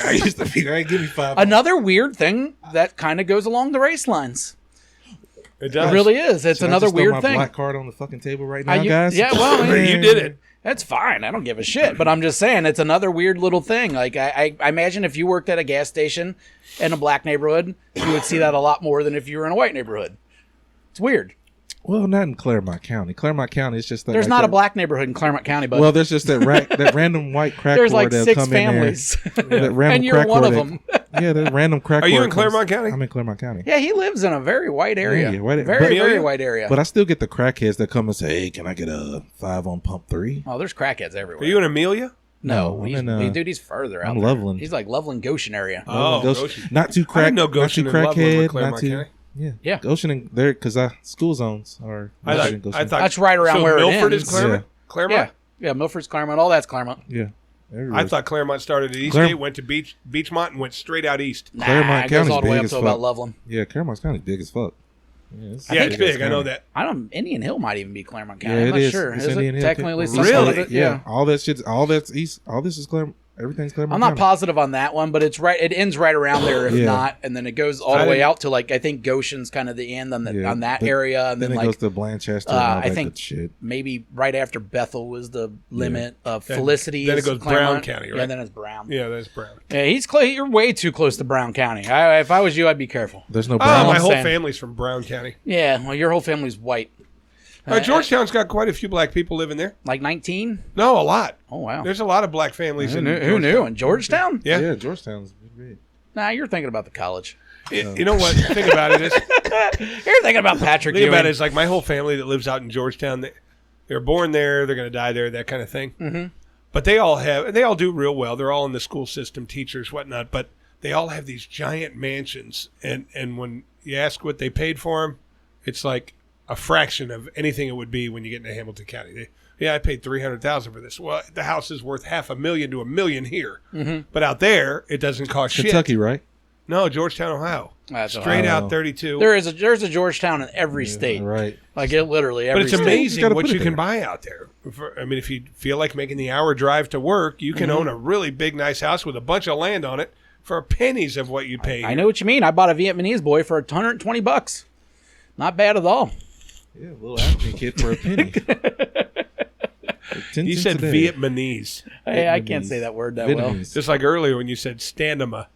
guy. I used to be that. Give me $5. another weird thing that kind of goes along the race lines. It does. It really is. It's Should I another just throw weird my thing. black card on the fucking table right now, Are you- guys. yeah, well, I mean, You did it. That's fine. I don't give a shit. But I'm just saying, it's another weird little thing. Like, I imagine if you worked at a gas station in a black neighborhood, you would see that a lot more than if you were in a white neighborhood. It's weird. Well, not in Claremont County. Claremont County is just that. There's like not that- a black neighborhood in Claremont County, but Well, there's just that that random white crack there's whore like that'll 6 come in there. families. That random And you're crack one whore of that- them. Yeah, that random crack. Are you whore in comes- Claremont County? I'm in Claremont County. Yeah, he lives in a very white area. Yeah, white- very, but- very white area. But I still get the crackheads that come and say, "Hey, can I get a 5 on pump 3?" Oh, there's crackheads everywhere. Are you in Amelia? No, No, he's, I'm in, dude, he's further out I'm there. Loveland. He's like Loveland Goshen area. Oh, Goshen. Goshen. Not too I crack. didn't know not Goshen too and Loveland were crackhead. Claremont Not too. County. Yeah. Yeah. Goshen and there because school zones are. I Goshen, thought, Goshen. That's right around so where it Milford ends. is Claremont? Claremont? Yeah, Milford's Claremont. All that's Claremont. Yeah. I everywhere. thought Claremont started at Eastgate, Claremont- went to Beachmont, and went straight out east. Nah, Claremont it goes County's all the way big up as to fuck. about Loveland. Yeah, Claremont's County big as fuck. Yeah, it's Yeah, it's big as big. I know county. that. I don't. Indian Hill might even be Claremont County. Yeah, I'm it not is. sure. It's Is Indian it Hill. technically? Really? some Really? of it? Yeah. All that shit's all that's east. All this is Claremont. Everything's Claremont. I'm not County. positive on that one, but it's right. It ends right around there, if Yeah. not, and then it goes all I the way didn't- out to like I think Goshen's kind of the end on the Yeah, on that but area, and Then then it like goes to Blanchester. And all I that think good shit. maybe right after Bethel was the limit of Then- Felicity. then it is goes Brown Claremont. County, Yeah, right? then it's Brown. Yeah, that's Brown. Yeah, you're way too close to Brown County. If I was you, I'd be careful. There's no Oh, brown. my I'm whole saying. family's from Brown County. Yeah, well, your whole family's white. Georgetown's got quite a few black people living there. Like 19? No, a lot. Oh, wow. There's a lot of black families in Who knew? In Georgetown? Yeah. Yeah, Georgetown's big. Nah, you're thinking about the college. You know what? The thing about it is, You're thinking about Patrick the thing Ewing. about it is like my whole family that lives out in Georgetown, they're born there, they're going to die there, that kind of thing. Mm-hmm. But they all do real well. They're all in the school system, teachers, whatnot. But they all have these giant mansions, and when you ask what they paid for them, it's like a fraction of anything it would be when you get into Hamilton County. I paid $300,000 for this. Well, the house is worth $500,000 to $1 million here, but out there it doesn't cost Kentucky, shit. right? No, Georgetown, Ohio. That's Straight Ohio. out 32. There's a Georgetown in every state. Right. Like it literally every But it's state. amazing gotta what put it you can there. buy out there. If you feel like making the hour drive to work, you can own a really big, nice house with a bunch of land on it for pennies of what you pay. I know what you mean. I bought a Vietnamese boy for $120. Not bad at all. Yeah, a little African kid for a penny. You said Vietnamese. Hey, I can't say that word that well. Vietnamese. Just like earlier when you said standema.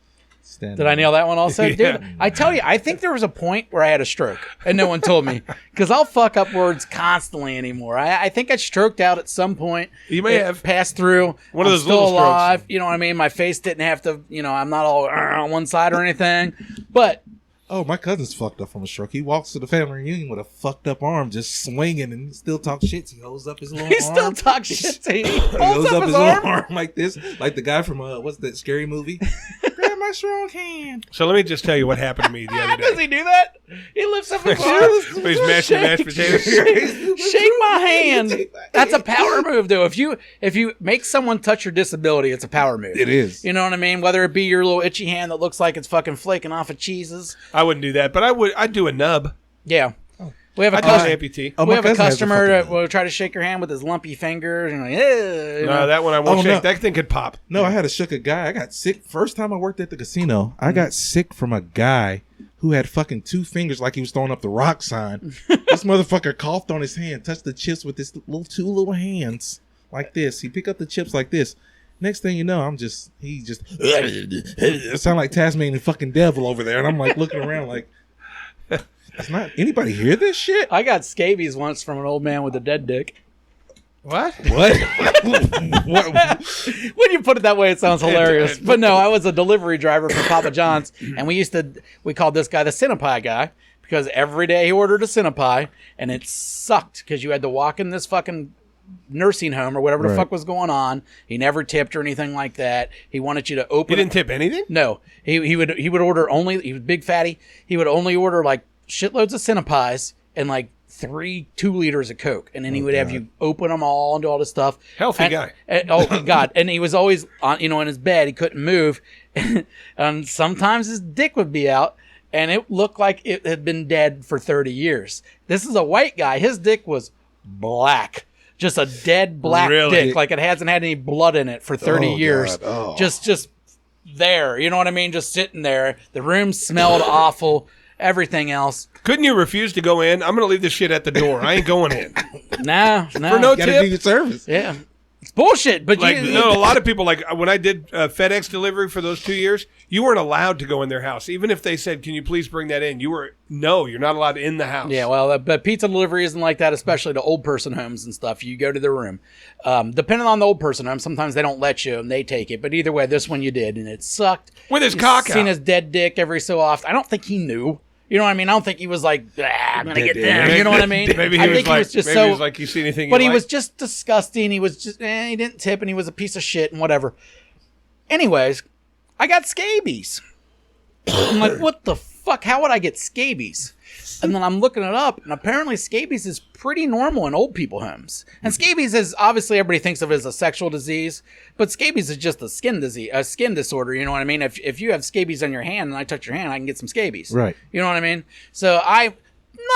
Stand Did I nail that one also? Yeah. Dude, I tell you, I think there was a point where I had a stroke and no one told me because I'll fuck up words constantly anymore. I think I stroked out at some point. You may It have. passed through. One of I'm those still little strokes. alive. You know what I mean? My face didn't have to, I'm not all on one side or anything. But Oh, my cousin's fucked up from a stroke. He walks to the family reunion with a fucked up arm, just swinging, and he still talks shit. He holds up his little he arm. still talks shit to you. He He holds up his arm. little arm like this, like the guy from what's that scary movie? Grab my strong hand. So let me just tell you what happened to me the other Does day. he do that? He lifts up his arm. When he's mashing mashed potatoes. Shake my hand. That's a power move, though. If you make someone touch your disability, it's a power move. It is. You know what I mean? Whether it be your little itchy hand that looks like it's fucking flaking off of cheeses. I wouldn't do that, but I'd do a nub. Yeah. We have a I'd do an customer. amputee. Oh, We my have a cousin has customer fucking that will try to shake your hand with his lumpy fingers. And like, No, that one I won't Oh, shake. no. That thing could pop. No, I had to shook a guy. I got sick. First time I worked at the casino, I got sick from a guy who had fucking 2 fingers like he was throwing up the rock sign. This motherfucker coughed on his hand, touched the chips with his 2 little hands like this. He picked up the chips like this. Next thing you know, he just it sounded like Tasmanian fucking devil over there. And I'm like looking around like, it's not anybody hear this shit? I got scabies once from an old man with a dead dick. What? What? What? When you put it that way, it sounds hilarious. But no, I was a delivery driver for Papa John's, and we called this guy the Cinepie guy because every day he ordered a Cinepie, and it sucked because you had to walk in this fucking nursing home or whatever the Right. fuck was going on. He never tipped or anything like that. He wanted you to open. You didn't tip anything? No, he would order only. He was big fatty. He would only order like shitloads of Cinepies and like 3 2-liters of Coke, and then he would have you open them all and do all this stuff. Healthy guy. Oh God! And he was always on, in his bed. He couldn't move, and sometimes his dick would be out, and it looked like it had been dead for 30 years. This is a white guy. His dick was black. Just a dead black Really? dick, like it hasn't had any blood in it for 30 Oh, years. God. Oh. Just there, you know what I mean? Just sitting there. The room smelled awful. Everything else, Couldn't you refuse to go in? I'm going to leave this shit at the door. I ain't going in. no. For no Gotta tip? do your service. Yeah, it's bullshit. But Like, you, no, a lot of people, like when I did FedEx delivery for those 2 years, you weren't allowed to go in their house. Even if they said, can you please bring that in? You're not allowed in the house. Yeah, well, but pizza delivery isn't like that, especially to old person homes and stuff. You go to their room. Depending on the old person home, sometimes they don't let you and they take it. But either way, this one you did, and it sucked. With his You cock seen out. his dead dick every so often. I don't think he knew. You know what I mean? I don't think he was like, I'm going to Dead get dick. there. You know what I mean? Maybe I he think was just like, you see anything But you he like? was just disgusting. He was just, he didn't tip, and he was a piece of shit and whatever. Anyways, I got scabies. I'm like, what the fuck? How would I get scabies? And then I'm looking it up, and apparently scabies is pretty normal in old people homes. And scabies is obviously everybody thinks of it as a sexual disease, but scabies is just a skin disease, a skin disorder. You know what I mean? If you have scabies on your hand and I touch your hand, I can get some scabies. Right. You know what I mean? So I'm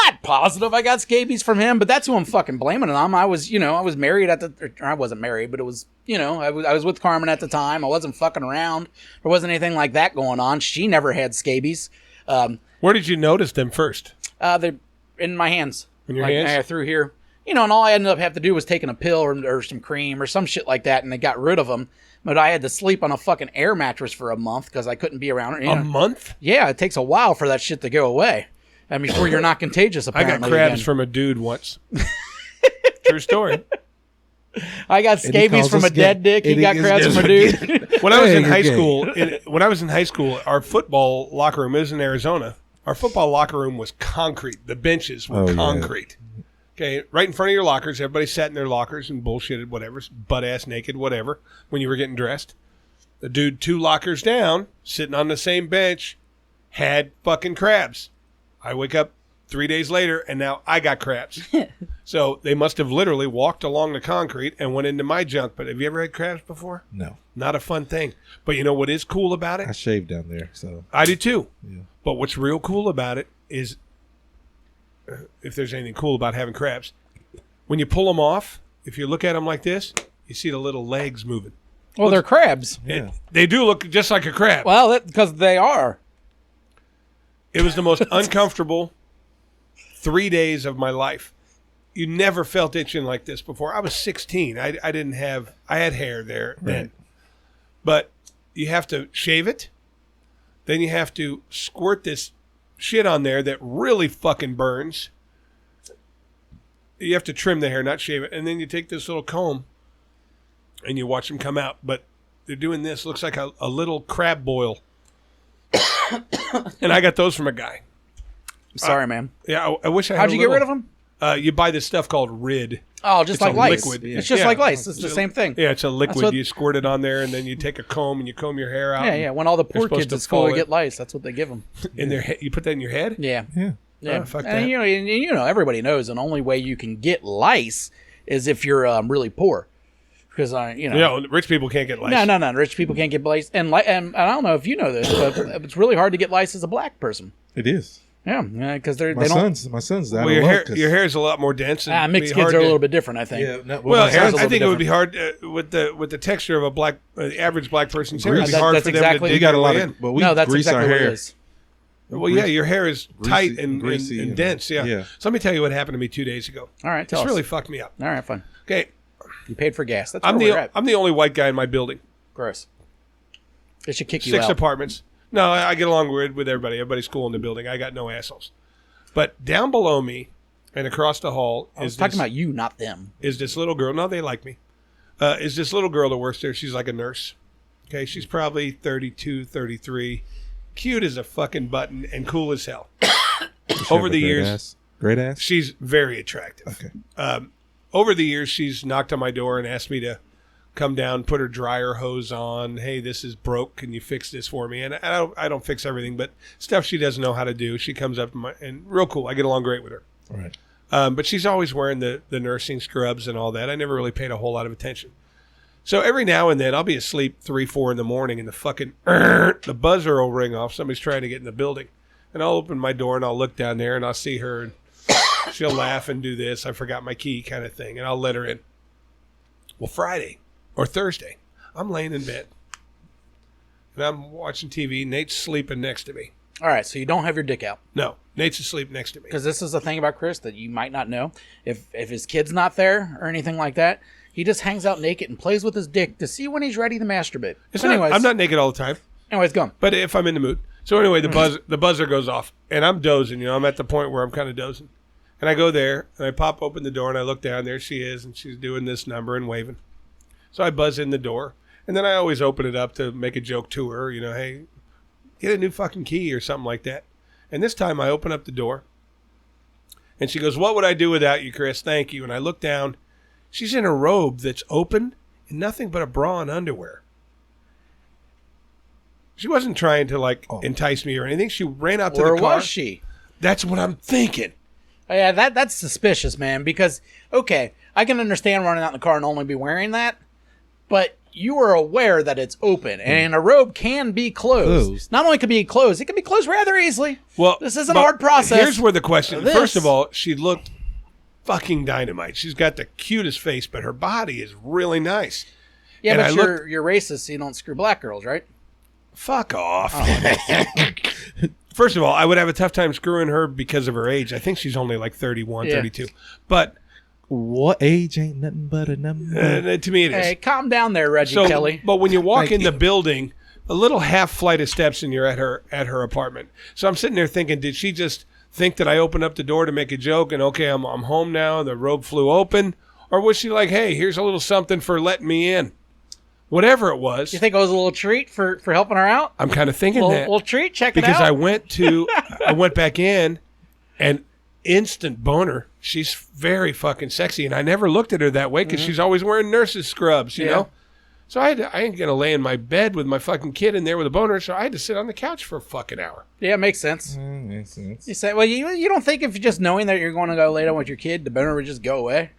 not positive I got scabies from him, but that's who I'm fucking blaming it on. I was married or I wasn't married, but it was, I was with Carmen at the time. I wasn't fucking around. There wasn't anything like that going on. She never had scabies. Where did you notice them first? They're in my hands. In your hands? Through here. And all I ended up having to do was taking a pill or some cream or some shit like that, and they got rid of them. But I had to sleep on a fucking air mattress for a month because I couldn't be around it. A month? Yeah, it takes a while for that shit to go away. And before you're not contagious, I apparently. got crabs again. from a dude once. True story. I got And he scabies calls from a us dead gay. dick. He And got he crabs is from a gay. dude. When I was Hey, in you're high gay. school, our football locker room is in Arizona. Our football locker room was concrete. The benches were Oh, yeah. concrete. Okay, right in front of your lockers. Everybody sat in their lockers and bullshitted, whatever, butt ass naked, whatever, when you were getting dressed. The dude 2 lockers down, sitting on the same bench, had fucking crabs. I wake up 3 days later, and now I got crabs. So they must have literally walked along the concrete and went into my junk. But have you ever had crabs before? No, Not a fun thing. But you know what is cool about I it? shaved down there, so I do too. yeah. But what's real cool about it is, if there's anything cool about having crabs, when you pull them off, if you look at them like this, you see the little legs moving. Well, they're crabs. Yeah. They do look just like a crab. Well, because they are. It was the most uncomfortable 3 days of my life. You never felt itching like this before. I was 16. I had hair there then. Right. But you have to shave it. Then you have to squirt this shit on there that really fucking burns. You have to trim the hair, not shave it. And then you take this little comb and you watch them come out. But they're doing this. Looks like a little crab boil. And I got those from a guy. Sorry, man. Yeah, I wish I had How'd you get rid of them? You buy this stuff called Rid. Oh, just It's like a lice. liquid. It's just Yeah. like lice. It's the same thing. Yeah, it's a liquid. what- You squirt it on there, and then you take a comb and you comb your hair out. Yeah, yeah. When all the They're poor supposed kids to at school fall get lice, that's what they give them. in their head. You put that in your head? Yeah. Yeah. Yeah. fuck and, that. you know, everybody knows the only way you can get lice is if you're really poor. Because, you know. Yeah, rich people can't get lice. No. Rich people can't get lice. And I don't know if you know this, but it's really hard to get lice as a black person. It is. Yeah, because they My don't. son's out Well, of your luck. hair is a lot more dense. And Mixed be kids hard are a to- little bit different, I think. Yeah. No, Well, my son's a I little think bit it would be hard with the texture of the average black person's hair. It'd be That- hard that's for them exactly- to we dig got a their lot way of, in. but we No, that's grease exactly our what hair. it is. Well, yeah, your hair is tight and greasy and and- dense. Yeah. yeah. So let me tell you what happened to me 2 days ago. All right, tell It's us. really fucked me up. All right, fine. Okay, You paid for gas. That's I'm where we're at. the only white guy in my building. Gross. They should kick you 6 out. apartments. No, I get along with everybody. Everybody's cool in the building. I got no assholes. But down below me and across the hall I was talking about you, not them. is this little girl. No, they like me. Is this little girl that works there. She's like a nurse. Okay, she's probably 32, 33. Cute as a fucking button and cool as hell. Over the years, great ass. she's very attractive. Okay. Over the years, she's knocked on my door and asked me to come down, put her dryer hose on. Hey, this is broke. Can you fix this for me? And I don't fix everything, but stuff she doesn't know how to do. She comes up and real cool. I get along great with her. All right. But she's always wearing the nursing scrubs and all that. I never really paid a whole lot of attention. So every now and then I'll be asleep 3, 4 in the morning and the fucking the buzzer will ring off. Somebody's trying to get in the building. And I'll open my door and I'll look down there and I'll see her and she'll laugh and do this. I forgot my key kind of thing. And I'll let her in. Well, Friday or Thursday, I'm laying in bed. And I'm watching TV. Nate's sleeping next to me. All right, so you don't have your dick out. No, Nate's asleep next to me. Because this is the thing about Chris that you might not know. If his kid's not there or anything like that, he just hangs out naked and plays with his dick to see when he's ready to masturbate. I'm not naked all the time. Anyways, go on. But if I'm in the mood. So anyway, the buzzer goes off, and I'm dozing. I'm at the point where I'm kind of dozing. And I go there, and I pop open the door, and I look down. There she is, and she's doing this number and waving. So I buzz in the door, and then I always open it up to make a joke to her. Hey, get a new fucking key or something like that. And this time I open up the door, and she goes, "What would I do without you, Chris? Thank you." And I look down. She's in a robe that's open and nothing but a bra and underwear. She wasn't trying to entice me or anything. She ran out to Where the car. was she? That's what I'm thinking. Oh, yeah, that's suspicious, man. Because, okay, I can understand running out in the car and only be wearing that, but you are aware that it's open, and a robe can be closed. Not only can be closed, it can be closed rather easily. Well, this isn't a hard process. Here's where the question. This- First of all, she looked fucking dynamite. She's got the cutest face, but her body is really nice. Yeah, and but I you're racist, so you don't screw black girls, right? Fuck off. First of all, I would have a tough time screwing her because of her age. I think she's only like 31, Yeah. 32. But What age ain't nothing but a number? to me it is. Hey, calm down there, Reggie So, Kelly. but when you walk Thank in the you. building, a little half flight of steps and you're at her apartment. So I'm sitting there thinking, did she just think that I opened up the door to make a joke and, okay, I'm home now, the robe flew open? Or was she like, hey, here's a little something for letting me in? Whatever it was. You think it was a little treat for helping her out? I'm kind of thinking that. Little treat, check it out. Because I went back in and instant boner. She's very fucking sexy. And I never looked at her that way because she's always wearing nurse's scrubs, you know? So I ain't going to lay in my bed with my fucking kid in there with a boner. So I had to sit on the couch for a fucking hour. Yeah, it makes sense. Makes sense. You say, well, you don't think if just knowing that you're going to go lay down with your kid, the boner would just go away?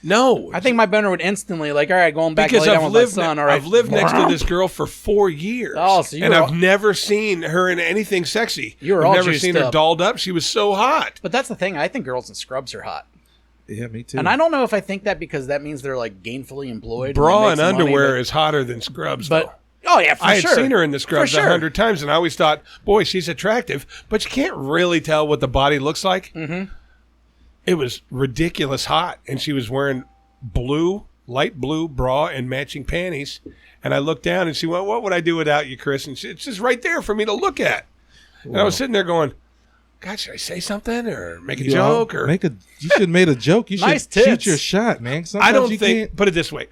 No. I think my boner would instantly, like, all right, going back because to lay down with my son. All right. I've lived next to this girl for 4 years. Oh, so I've never seen her in anything sexy. You were I've all never juiced seen her up. dolled up. She was so hot. But that's the thing. I think girls in scrubs are hot. Yeah, me too. And I don't know if I think that because that means they're, like, gainfully employed. Bra and and they make some underwear money, is hotter than scrubs, but though. oh, yeah, for I had sure. seen her in the scrubs For sure. 100 times, and I always thought, boy, she's attractive. But you can't really tell what the body looks like. Mm-hmm. It was ridiculous hot, and she was wearing light blue bra and matching panties. And I looked down, and she went, what would I do without you, Chris? And it's just right there for me to look at. And I was sitting there going, God, should I say something or make a joke? Or you should have made a joke. You should Nice shoot tits. your shot, man. I Sometimes don't you think, can't. put it this way.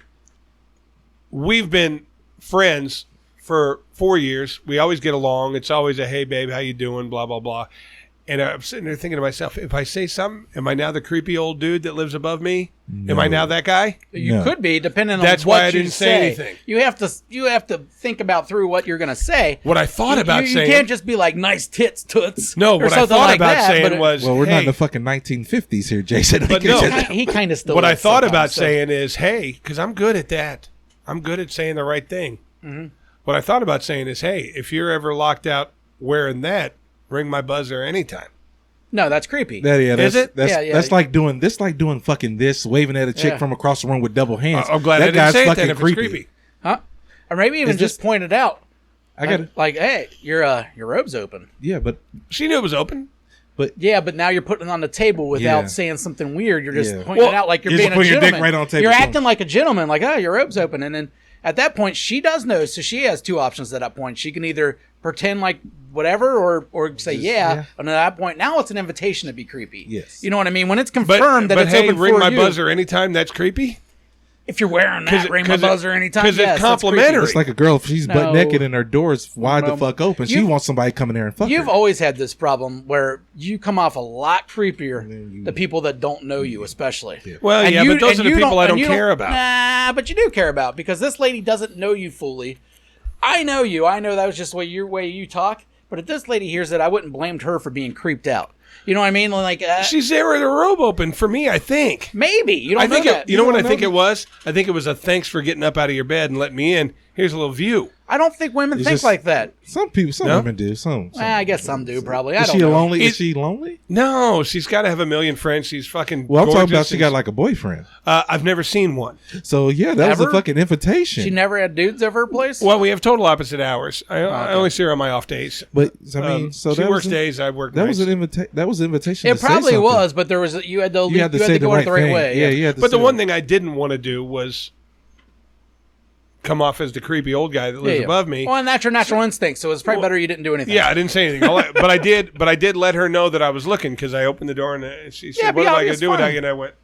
We've been friends for 4 years. We always get along. It's always a, hey, babe, how you doing? Blah, blah, blah. And I'm sitting there thinking to myself, if I say something, am I now the creepy old dude that lives above me? No. Am I now that guy? You No. could be, depending on That's what why I you didn't say anything. You have to think about through what you're going to say. What I thought about you saying. can't just be like, nice tits, toots. No, or what I something thought like about that, saying but was, Well, we're not hey, in the fucking 1950s here, Jason. But no. he kind of still what I is thought sometimes, about so. saying is, hey, because I'm good at that. I'm good at saying the right thing. Mm-hmm. What I thought about saying is, hey, if you're ever locked out wearing that, ring my buzzer anytime. No, that's creepy. Is it? That's like doing fucking this, waving at a chick Yeah. from across the room with double hands. I'm glad that I didn't guy's say it fucking then if it's creepy. Huh? Or maybe even Is just this- point it out. I got it. Like, hey, your robe's open. Yeah, but She knew it was open. Yeah, but now you're putting it on the table without Yeah. saying something weird. You're just Yeah. pointing Well, it out like you're you're being just a putting your dick gentleman. right on the table. You're acting like a gentleman, like, oh, your robe's open. And then at that point, she does know, so she has two options at that point. She can either pretend like whatever or say yeah. And at that point, now it's an invitation to be creepy. Yes. You know what I mean? When it's But, confirmed that but it's hey, open ring for my you. buzzer anytime, that's creepy? If you're wearing that, ring my 'cause it- buzzer anytime. 'cause it's yes, that's complimentary. creepy. it's like a girl, if she's butt No. naked and her door's wide the No. fuck open, she You've- wants somebody coming there and fuck You've her. always had this problem where you come off a lot creepier then you- to people that don't know you, especially. Well, And yeah, you- but those and are the you people I and don't you care about. Nah, but you do care about because this lady doesn't know you fully. I know you. I know that was just the way you talk. But if this lady hears it, I wouldn't blame her for being creeped out. You know what I mean? Like She's there with her robe open for me, I think. maybe you don't I think know that. you know what I don't think know. it was? I think it was a thanks for getting up out of your bed and letting me in. Here's a little view. I don't think women It's think just- like that. Some people, some No? women do. Some. I guess some do probably. I Is don't she know. lonely? It- Is she lonely? No, she's got to have a million friends. She's fucking Well, I'm talking about gorgeous she and- got like a boyfriend. I've never seen one. So yeah, that was Ever? a fucking invitation. She never had dudes over her place. Well, we have total opposite hours. I only see her on my off days. But I mean, so she that works was days. I work that nights. was an invitation. That was an invitation. it to say probably something. was, but there was you had to You had to you say had to the go right it the right thing. way. Yeah, you had to. But the say one it. thing I didn't want to do was come off as the creepy old guy that lives Yeah. above me. Well, and that's your natural instinct, so it's probably better you didn't do anything. Yeah, I didn't say anything, but I did let her know that I was looking because I opened the door and she said, Yeah, "What be am I going obvious, to do without fine. you?" And I went,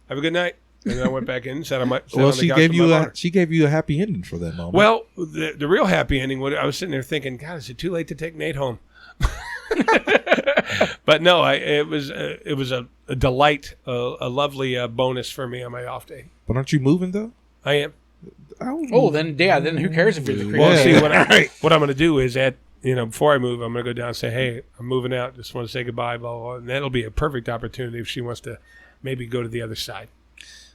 "Have a good night." And then I went back in and sat on my. Sat Well, on the she couch gave with you my a boner. she gave you a happy ending for that moment. Well, the real happy ending. I was sitting there thinking, God, is it too late to take Nate home? But no, it was a delight, a lovely bonus for me on my off day. but aren't you moving though? I am. Oh, then who cares if you're the creepy? Well, Yeah. see, what I'm going to do is before I move, I'm going to go down and say, hey, I'm moving out. Just want to say goodbye, blah, blah, blah. And that'll be a perfect opportunity if she wants to maybe go to the other side.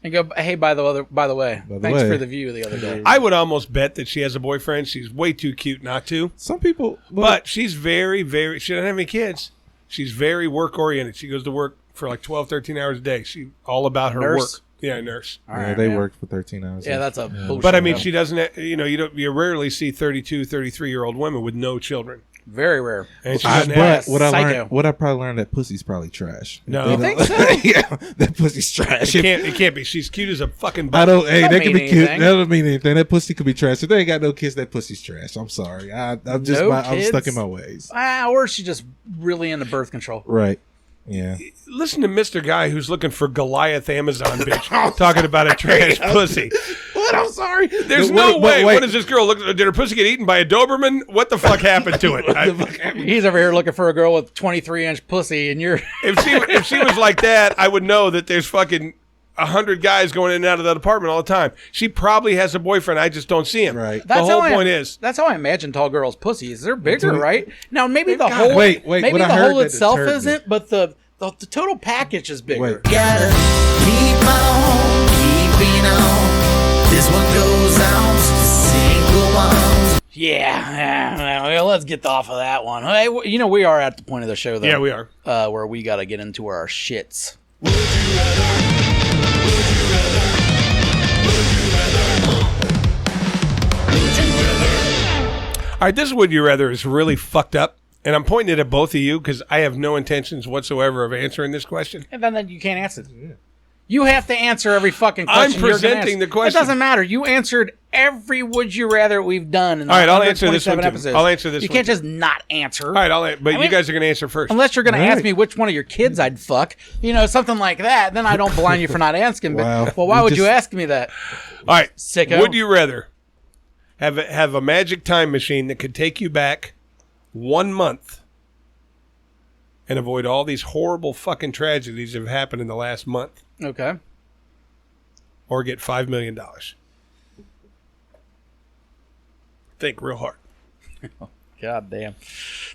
And go, hey, by the way, the thanks way. for the view the other day. I would almost bet that she has a boyfriend. She's way too cute not to. Some people, But she's very, very, she doesn't have any kids. She's very work oriented. She goes to work for like 12, 13 hours a day. She's all about her Nurse? work. Yeah, nurse. All yeah, right, they man. work for 13 hours. Yeah, that's a bullshit. But I mean, though. she doesn't, you rarely see 32, 33-year-old women with no children. Very rare. And she But doesn't have what I probably learned that pussy's probably trash. No. You think so? Yeah, that pussy's trash. it can't be. She's cute as a fucking I butt. don't. Hey, Don't that could mean be cute. anything. That don't mean anything. That pussy could be trash. If they ain't got no kids, that pussy's trash. I'm sorry. I'm just. No I'm stuck kids? in my ways. Or she's just really into birth control. Right. Yeah. Listen to Mr. Guy who's looking for Goliath Amazon bitch talking about a trash pussy. What? I'm sorry. There's no way. What does this girl look? Did her pussy get eaten by a Doberman? What the fuck happened to it? He's over here looking for a girl with 23-inch pussy, and you're If she was like that, I would know that there's fucking 100 guys going in and out of that apartment all the time. She probably has a boyfriend. I just don't see him. Right. The whole point is. That's how I imagine tall girls' pussies. They're bigger, right? Now maybe the God. hole. Wait, Maybe what the I heard hole that itself deterred me. isn't, but the total package is bigger. Wait. Gotta keep on keeping on. This one goes on to single ones. Yeah, well, let's get off of that one. Hey, we are at the point of the show, though. Yeah, we are. Where we got to get into our shits. All right, this Would You Rather is really fucked up. And I'm pointing it at both of you because I have no intentions whatsoever of answering this question. And then you can't answer. You have to answer every fucking I'm question. you're gonna presenting ask. the question. It doesn't matter. You answered every Would You Rather we've done in the All right, I'll answer this 127 one, too. episode. I'll answer this You one, can't too. just not answer. All right, but you mean- guys are going to answer first. Unless you're going to All ask right. me which one of your kids I'd fuck, something like that. Then I don't blind you for not asking. Wow. But, well, why You would you just- ask me that? All right, Sicko. Would you rather have a magic time machine that could take you back 1 month and avoid all these horrible fucking tragedies that have happened in the last month, Okay. or get $5 million? Think real hard. God damn.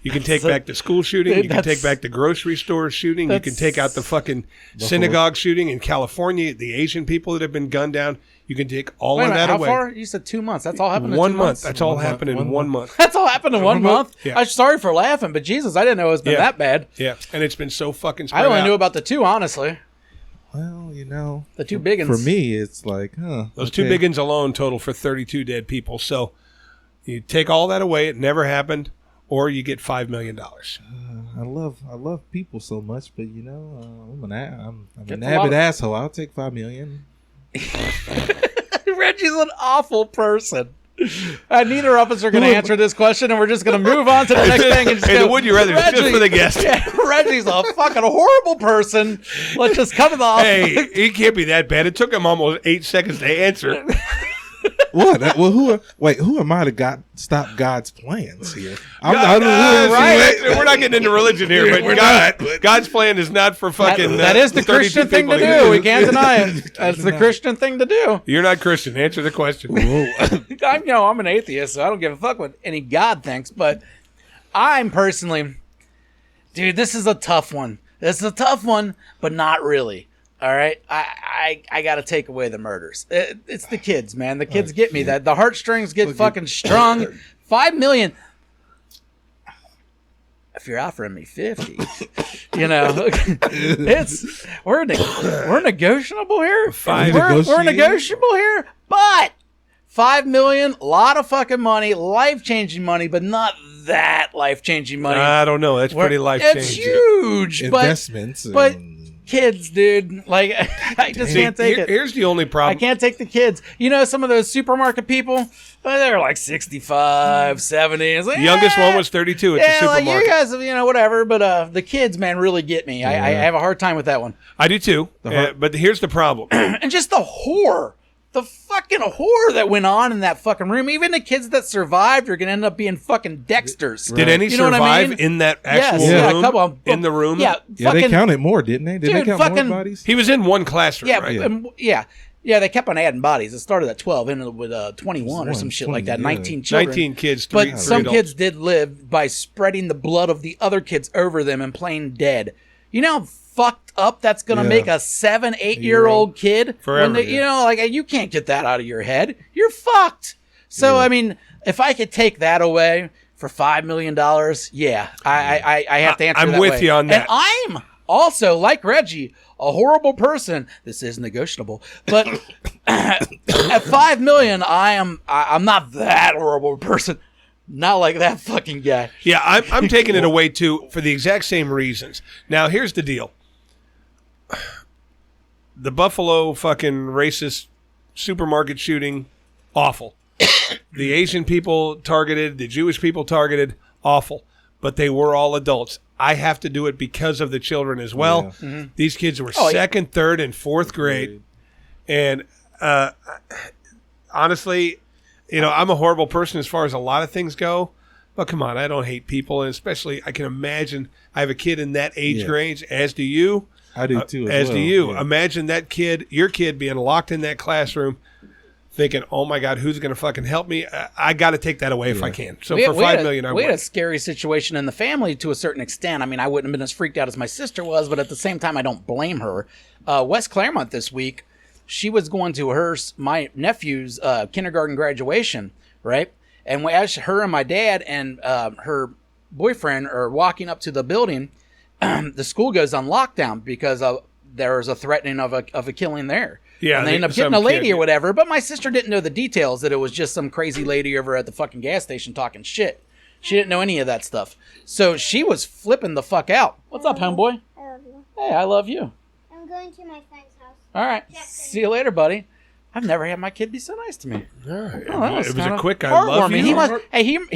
You can take back the school shooting. You can That's- take back the grocery store shooting. You can take out the fucking synagogue shooting in California, the Asian people that have been gunned down. You can take all Wait a of minute, that how away. far? You said 2 months. That's all happened in 1 2 month. months? That's all 1 happened month, in 1 1 month. month. That's all happened in 1 month? Yeah. I'm sorry for laughing, but Jesus, I didn't know it's been Yeah. that bad. Yeah, and it's been so fucking spread I only out. knew about the two, honestly. Well, The two big ones. For me, it's like, Those two big ones alone total for 32 dead people. So you take all that away, it never happened, or you get $5 million. I love people so much, but I'm an Gets a avid lot of- asshole. I'll take $5 million. Reggie's an awful person. Neither of us are going to answer this question, and we're just going to move on to the next thing. And just Hey, go, the Would You Rather is just for the guest. Yeah, Reggie's a fucking horrible person. Let's just cut it off. Hey, it can't be that bad. It took him almost 8 seconds to answer. What? Who am I to stop God's plans here? We're not getting into religion here, but We're God's plan is not for fucking. that is the 32 Christian thing to people do. We can't deny it. That's the Christian thing to do. You're not Christian. Answer the question. I'm an atheist, so I don't give a fuck what any God thinks. But I'm personally, dude, this is a tough one. This is a tough one, but not really. All right, I got to take away the murders. It's the kids, man. The kids get me. That the heartstrings get fucking strung. $5 million. If you're offering me 50, we're negotiable here. We're negotiable here, but $5 million, a lot of fucking money, life-changing money, but not that life-changing money. I don't know. That's pretty life changing. It's huge, Investments, but and- kids, dude, like I just can't take it. Here's the only I problem. can't take the kids. Some of those supermarket people, they're like 65, 70. It's like, The youngest one was 32 at the like supermarket. you guys, whatever. But the kids, man, really get me. I have a hard time with that one. I do too. But here's the problem. And just the horror. The fucking horror that went on in that fucking room. Even the kids that survived are going to end up being fucking Dexters. Did any You know what I survive mean? in that Yes, actual yeah, room? a couple of them. In the room? Yeah, Yeah, they fucking, counted more, didn't they? Did Dude, they count fucking- more bodies? He was in one classroom, yeah, right? yeah, they kept on adding bodies. It started at 12, ended with 21 or some shit like that. 20, 19 children. 19 kids, But three some adults. kids did live by spreading the blood of the other kids over them and playing dead. You know how fucked up that's going to Yeah. make a 7, 8-year-old kid? Forever, When they, you can't get that out of your head. You're fucked. So, I mean, if I could take that away for $5 million, yeah, I have to answer I'm that with way. you on that. And I'm also, like Reggie, a horrible person. This is negotiable, but at $5 million, I'm not that horrible person. Not like that fucking guy. Yeah, I'm taking it away too for the exact same reasons. Now, here's the deal. The Buffalo fucking racist supermarket shooting, awful. The Asian people targeted, the Jewish people targeted, awful. But they were all adults. I have to do it because of the children as well. Yeah. These kids were second, third, and fourth grade. And honestly, I'm a horrible person as far as a lot of things go. But come on, I don't hate people. And especially, I can imagine I have a kid in that age range, as do you. I do too. As well. do you. Yeah. Imagine that kid, your kid, being locked in that classroom thinking, oh my God, who's going to fucking help me? I got to take that away if I can. So for $5 million, we had a scary situation in the family to a certain extent. I mean, I wouldn't have been as freaked out as my sister was, but at the same time, I don't blame her. West Claremont this week, she was going to my nephew's kindergarten graduation, right? And as her and my dad and her boyfriend are walking up to the building, the school goes on lockdown because there was a threatening of a killing there. Yeah, and they end up getting a lady or whatever. But my sister didn't know the details, that it was just some crazy lady over at the fucking gas station talking shit. She didn't know any of that stuff. So she was flipping the fuck out. What's up, homeboy? I love you. Hey, I love you. I'm going to my friend's house. All right. See you later, buddy. I've never had my kid be so nice to me. It That was kinda a quick, I love you. He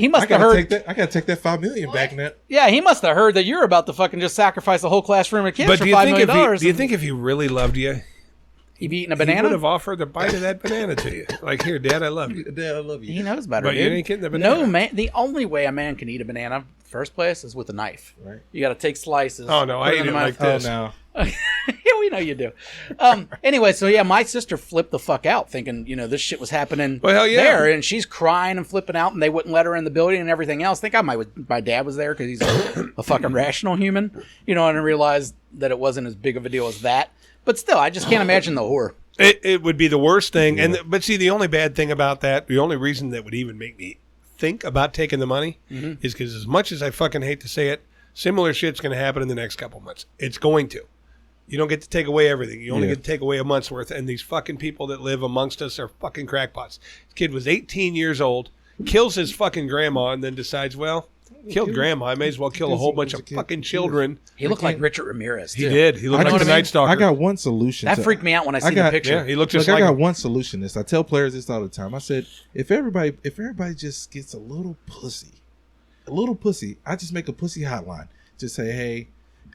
must have heard. I gotta take that $5 million back now. Yeah, he must have heard that you're about to fucking just sacrifice a whole classroom of kids But for do you $5 think million. do you think if he really loved you, he'd be eating a he banana? would have offered a bite of that banana to you? Like, here, Dad, I love you. Dad, I love you. He knows better, But dude. you ain't getting the banana. No, man. The only way a man can eat a banana, first place, is with a knife. Right. You got to take slices. Oh, no, I put eat in it the like mouth. this. Oh, no. Yeah, we know you do. Anyway, so yeah, my sister flipped the fuck out, thinking this shit was happening Well, hell yeah. there, and she's crying and flipping out, and they wouldn't let her in the building and everything else. Think my dad was there because he's a fucking rational human, and realized that it wasn't as big of a deal as that. But still, I just can't imagine the horror. It would be the worst thing. But see, the only bad thing about that, the only reason that would even make me think about taking the money is because as much as I fucking hate to say it, similar shit's going to happen in the next couple months. It's going to. You don't get to take away everything. You only get to take away a month's worth. And these fucking people that live amongst us are fucking crackpots. This kid was 18 years old, kills his fucking grandma, and then decides, well, killed grandma. I may as well kill a whole bunch of fucking children. He looked like Richard Ramirez, too. He did. He looked like the Night Stalker. I got one solution. That freaked me out when I seen the picture. Yeah, he looked just I like got him. one solution. I tell players this all the time. I said, if everybody just gets a little pussy, I just make a pussy hotline. Just say, hey,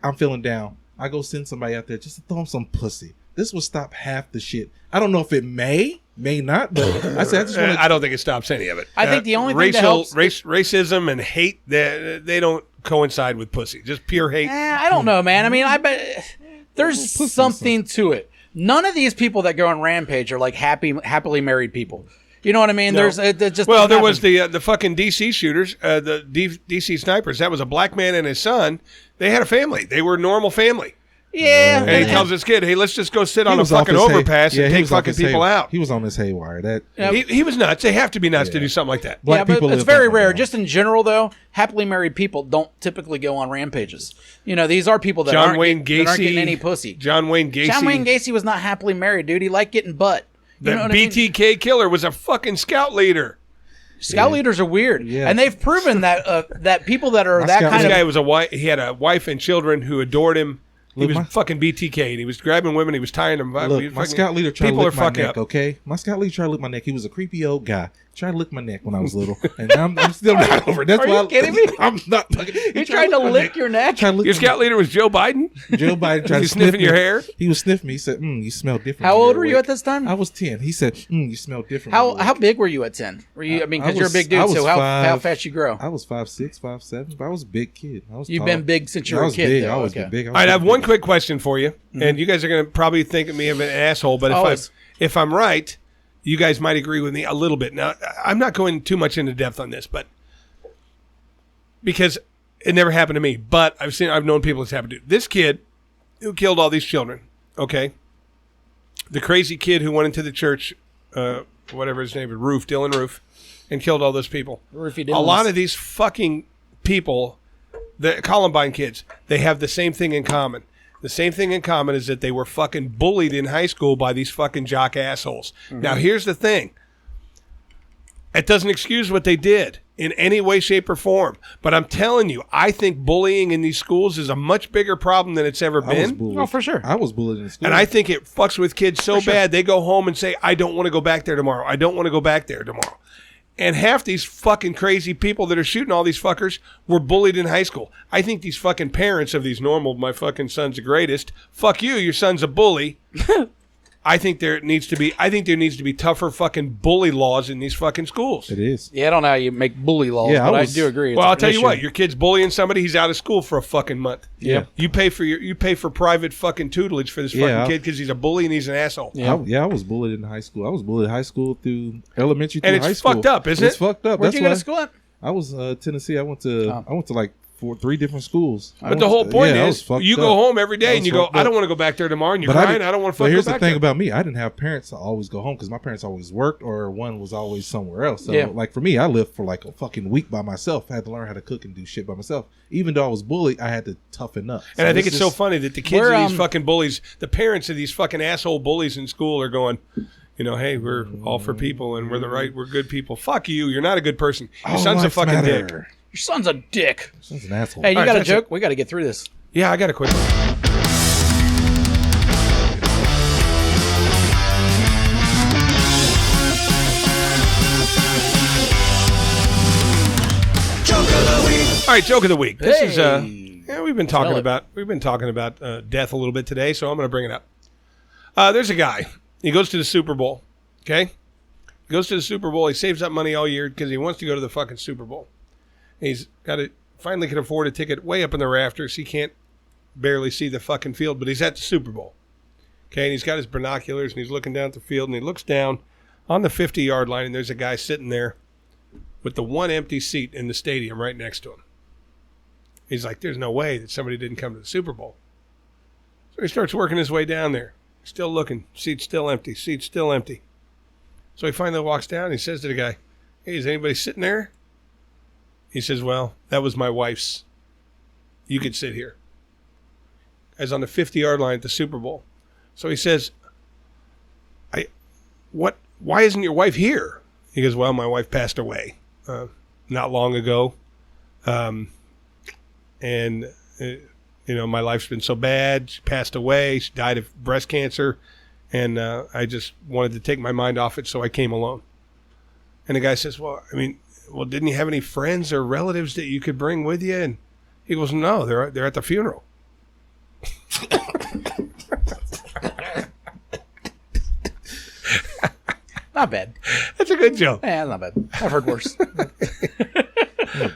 I'm feeling down. I go send somebody out there just to throw them some pussy. This will stop half the shit. I don't know if it may not, but I said I just want to. I don't think it stops any of it. I think the only thing that helps... racism and hate, they don't coincide with pussy. Just pure hate. I don't know, man. I mean, I bet there's something to it. None of these people that go on Rampage are like happily married people. You know what I mean? No. There was the fucking DC shooters, the DC snipers. That was a black man and his son. They had a family. They were a normal family. Yeah. And he tells his kid, hey, let's just go sit on a was off fucking his overpass and he take was off fucking his people out. He was on his haywire. He was nuts. They have to be nuts to do something like that. Black But people it's live very that way rare. now. Just in general, though, happily married people don't typically go on rampages. These are people that John aren't Wayne Gacy. that aren't getting any pussy. John Wayne Gacy. John Wayne Gacy was not happily married, dude. He liked getting butt. You know The what I mean? BTK killer was a fucking scout leader. Scout leaders are weird, Yeah. and they've proven that that people that are that scout kind This of guy was a wife. He had a wife and children who adored him. He Look, was my- fucking BTK, and he was grabbing women. He was tying them. Look, my scout leader tried to people lick are my fucking neck, up. okay? My scout leader tried to lick my neck. He was a creepy old guy. Tried to lick my neck when I was little. And I'm still not over it. That's Are why you kidding me? I'm not fucking. He tried to lick your neck. Tried to lick Your my scout leader was Joe Biden. neck. Joe Biden tried he to sniff sniffing me. your hair? He was sniffing me. He said, you smell different. How when old you're were you awake." at this time? I was 10. He said, you smell different. when you're How awake." big were you at 10? Were you? I mean, because you're a big dude. I was So how 5 fast you grow? I was 5'6", 5'7", but I was a big kid. I was You've tall. been big since you I were a was kid, big. though. I was Okay. big. All right, I have one quick question for you, and you guys are going to probably think of me of an asshole, but Always. if I'm right, you guys might agree with me a little bit. Now, I'm not going too much into depth on this, but because it never happened to me, but I've known people it's happened to. This kid who killed all these children, okay, the crazy kid who went into the church, whatever his name is, Dylan Roof, and killed all those people. Roofie A lot Dillons. of these fucking people, the Columbine kids, they have the same thing in common. The same thing in common is that they were fucking bullied in high school by these fucking jock assholes. Now, here's the thing. It doesn't excuse what they did. in any way, shape, or form. But I'm telling you, I think bullying in these schools is a much bigger problem than it's ever I was been. bullied. Oh, for sure. I was bullied in school. And I think it fucks with kids so bad, they go home and say, I don't want to go back there tomorrow. I don't want to go back there tomorrow. And half these fucking crazy people that are shooting all these fuckers were bullied in high school. I think these fucking parents of these normal, my fucking son's the greatest. Fuck you, your son's a bully. I think there needs to be tougher fucking bully laws in these fucking schools. It is. Yeah, I don't know how you make bully laws, Yeah, but I I was- do agree. Well, it's I'll an tell you issue. what, your kid's bullying somebody, he's out of school for a fucking month. Yeah. You pay for private fucking tutelage for this Yeah. fucking kid because he's a bully and he's an asshole. Yeah. I was bullied in high school. I was bullied in high school through elementary through And it's high school. fucked up, isn't It's it? fucked up. Where'd That's you go why to school at? I was Tennessee. I went to like 3 different schools. But the whole point I was is, fucked you up. go home every day I and was you go, fucked I up. don't want to go back there tomorrow, and you're But crying, I don't want to But fucking here's go the back thing there. about me. I didn't have parents to always go home because my parents always worked or one was always somewhere else. So, Yeah. like for me, I lived for like a fucking week by myself. I had to learn how to cook and do shit by myself. Even though I was bullied, I had to toughen up. And I think this it's so is- funny that the kids We're, of these fucking bullies, the parents of these fucking asshole bullies in school are going, you know, hey, we're all for people and we're good people. Fuck you. You're not a good person. Your All son's a lives fucking matter. dick. Your son's a dick. Son's an asshole. Hey, you All right, got a that's joke? We got to get through this. Yeah, I got a quick one. All right, joke of the week. This is we've been talking about death a little bit today, so I'm going to bring it up. There's a guy. He goes to the Super Bowl. Okay, he goes to the Super Bowl. He saves up money all year because he wants to go to the fucking Super Bowl. He's got it. Finally, can afford a ticket way up in the rafters. He can't barely see the fucking field, but he's at the Super Bowl. Okay, and he's got his binoculars and he's looking down at the field and he looks down on the 50-yard line and there's a guy sitting there with the one empty seat in the stadium right next to him. He's like, there's no way that somebody didn't come to the Super Bowl. So he starts working his way down there. Still looking. Seat's still empty. Seat's still empty. So he finally walks down and he says to the guy, hey, is anybody sitting there? He says, well, that was my wife's. You could sit here. As on the 50-yard line at the Super Bowl. So he says, why isn't your wife here? He goes, well, my wife passed away not long ago. My life's been so bad. She passed away. She died of breast cancer. And I just wanted to take my mind off it, so I came alone. And the guy says, well, didn't you have any friends or relatives that you could bring with you? And he goes, no, they're at the funeral. Not bad. That's a good joke. Yeah, not bad. I've heard worse.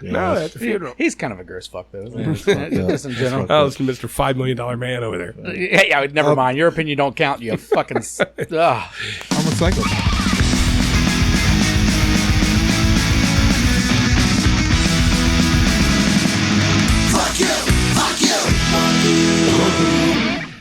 No, at the funeral. He's kind of a gross fuck, though. Isn't fucked he? up. Just in general. Oh, listen to Mr. $5 million man over there. Yeah, never mind. Your opinion don't count. You fucking. Ugh. I'm a psycho.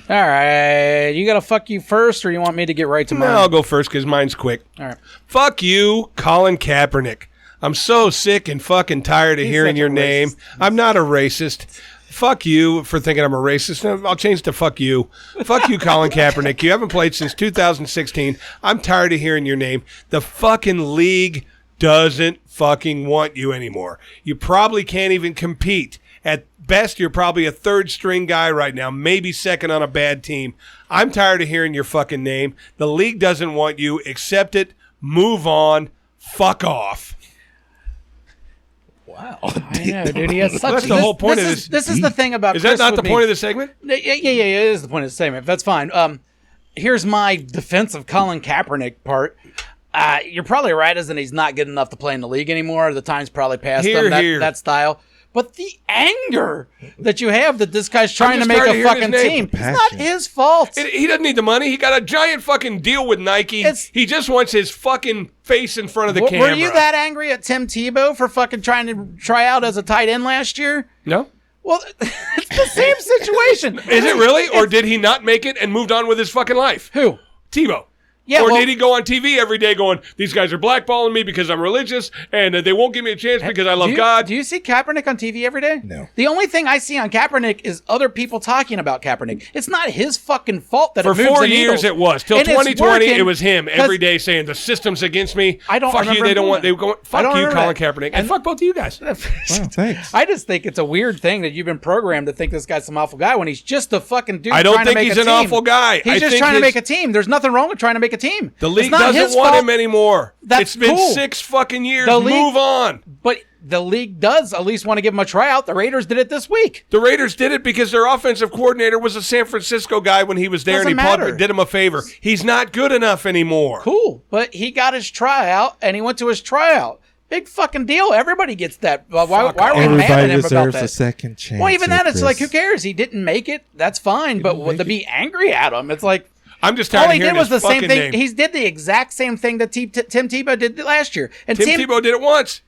All right, you got to fuck you first, or you want me to get right to No, mine? I'll go first because mine's quick. All right. Fuck you, Colin Kaepernick. I'm so sick and fucking tired of hearing such a your name. racist. I'm not a racist. Fuck you for thinking I'm a racist. No, I'll change to fuck you. Fuck you, Colin Kaepernick. You haven't played since 2016. I'm tired of hearing your name. The fucking league doesn't fucking want you anymore. You probably can't even compete. At best, you're probably a third string guy right now, maybe second on a bad team. I'm tired of hearing your fucking name. The league doesn't want you. Accept it. Move on. Fuck off. Wow. I know, dude. He has such. That's the whole point of this. This is the thing about. Is that Chris not with the me. point of the segment? Yeah, it is the point of the statement. That's fine. Here's my defense of Colin Kaepernick part. You're probably right, as in he's not good enough to play in the league anymore. The time's probably past Hear, him, hear. that style. But the anger that you have that this guy's trying to just make tired of a hearing fucking his name. team, it's not Passion. his fault. He doesn't need the money. He got a giant fucking deal with Nike. He just wants his fucking face in front of the camera. Were you that angry at Tim Tebow for fucking trying to try out as a tight end last year? No? Well, it's the same situation. Is it really? Or did he not make it and moved on with his fucking life? Who? Tebow. Yeah, or well- did he go on TV every day going, these guys are blackballing me because I'm religious and they won't give me a chance because I love God? Do you see Kaepernick on TV every day? No. The only thing I see on Kaepernick is other people talking about Kaepernick. It's not his fucking fault that For it moves 4 the years needles. it was. Till And it's 2020, working it was him 'cause every day saying the system's against me. I don't Fuck you, remember they don't him want, they doing go, that. I fuck don't you, remember Colin that. Kaepernick. And fuck both of you guys. Wow, thanks. I just think it's a weird thing that you've been programmed to think this guy's some awful guy when he's just a fucking dude. I don't trying to think make he's a an team. awful guy. He's I just think trying to his- make a team. There's nothing wrong with trying to make a team. The It's league not doesn't his want fault. him anymore. That's It's been cool. 6 fucking years. The league- Move on. But the league does at least want to give him a tryout. The Raiders did it this week. The Raiders did it because their offensive coordinator was a San Francisco guy when he was there, Doesn't and he matter. did him a favor. He's not good enough anymore. Cool. But he got his tryout, and he went to his tryout. Big fucking deal. Everybody gets that. Why are we mad at Everybody him about deserves that? a second chance. Well, even that, it's Chris. like, who cares? He didn't make it. That's fine. But to be angry at him, it's like, I'm just tired all of he did hearing was the his same fucking thing. name. He did the exact same thing that Tim Tebow did last year. And Tim Tebow did it once.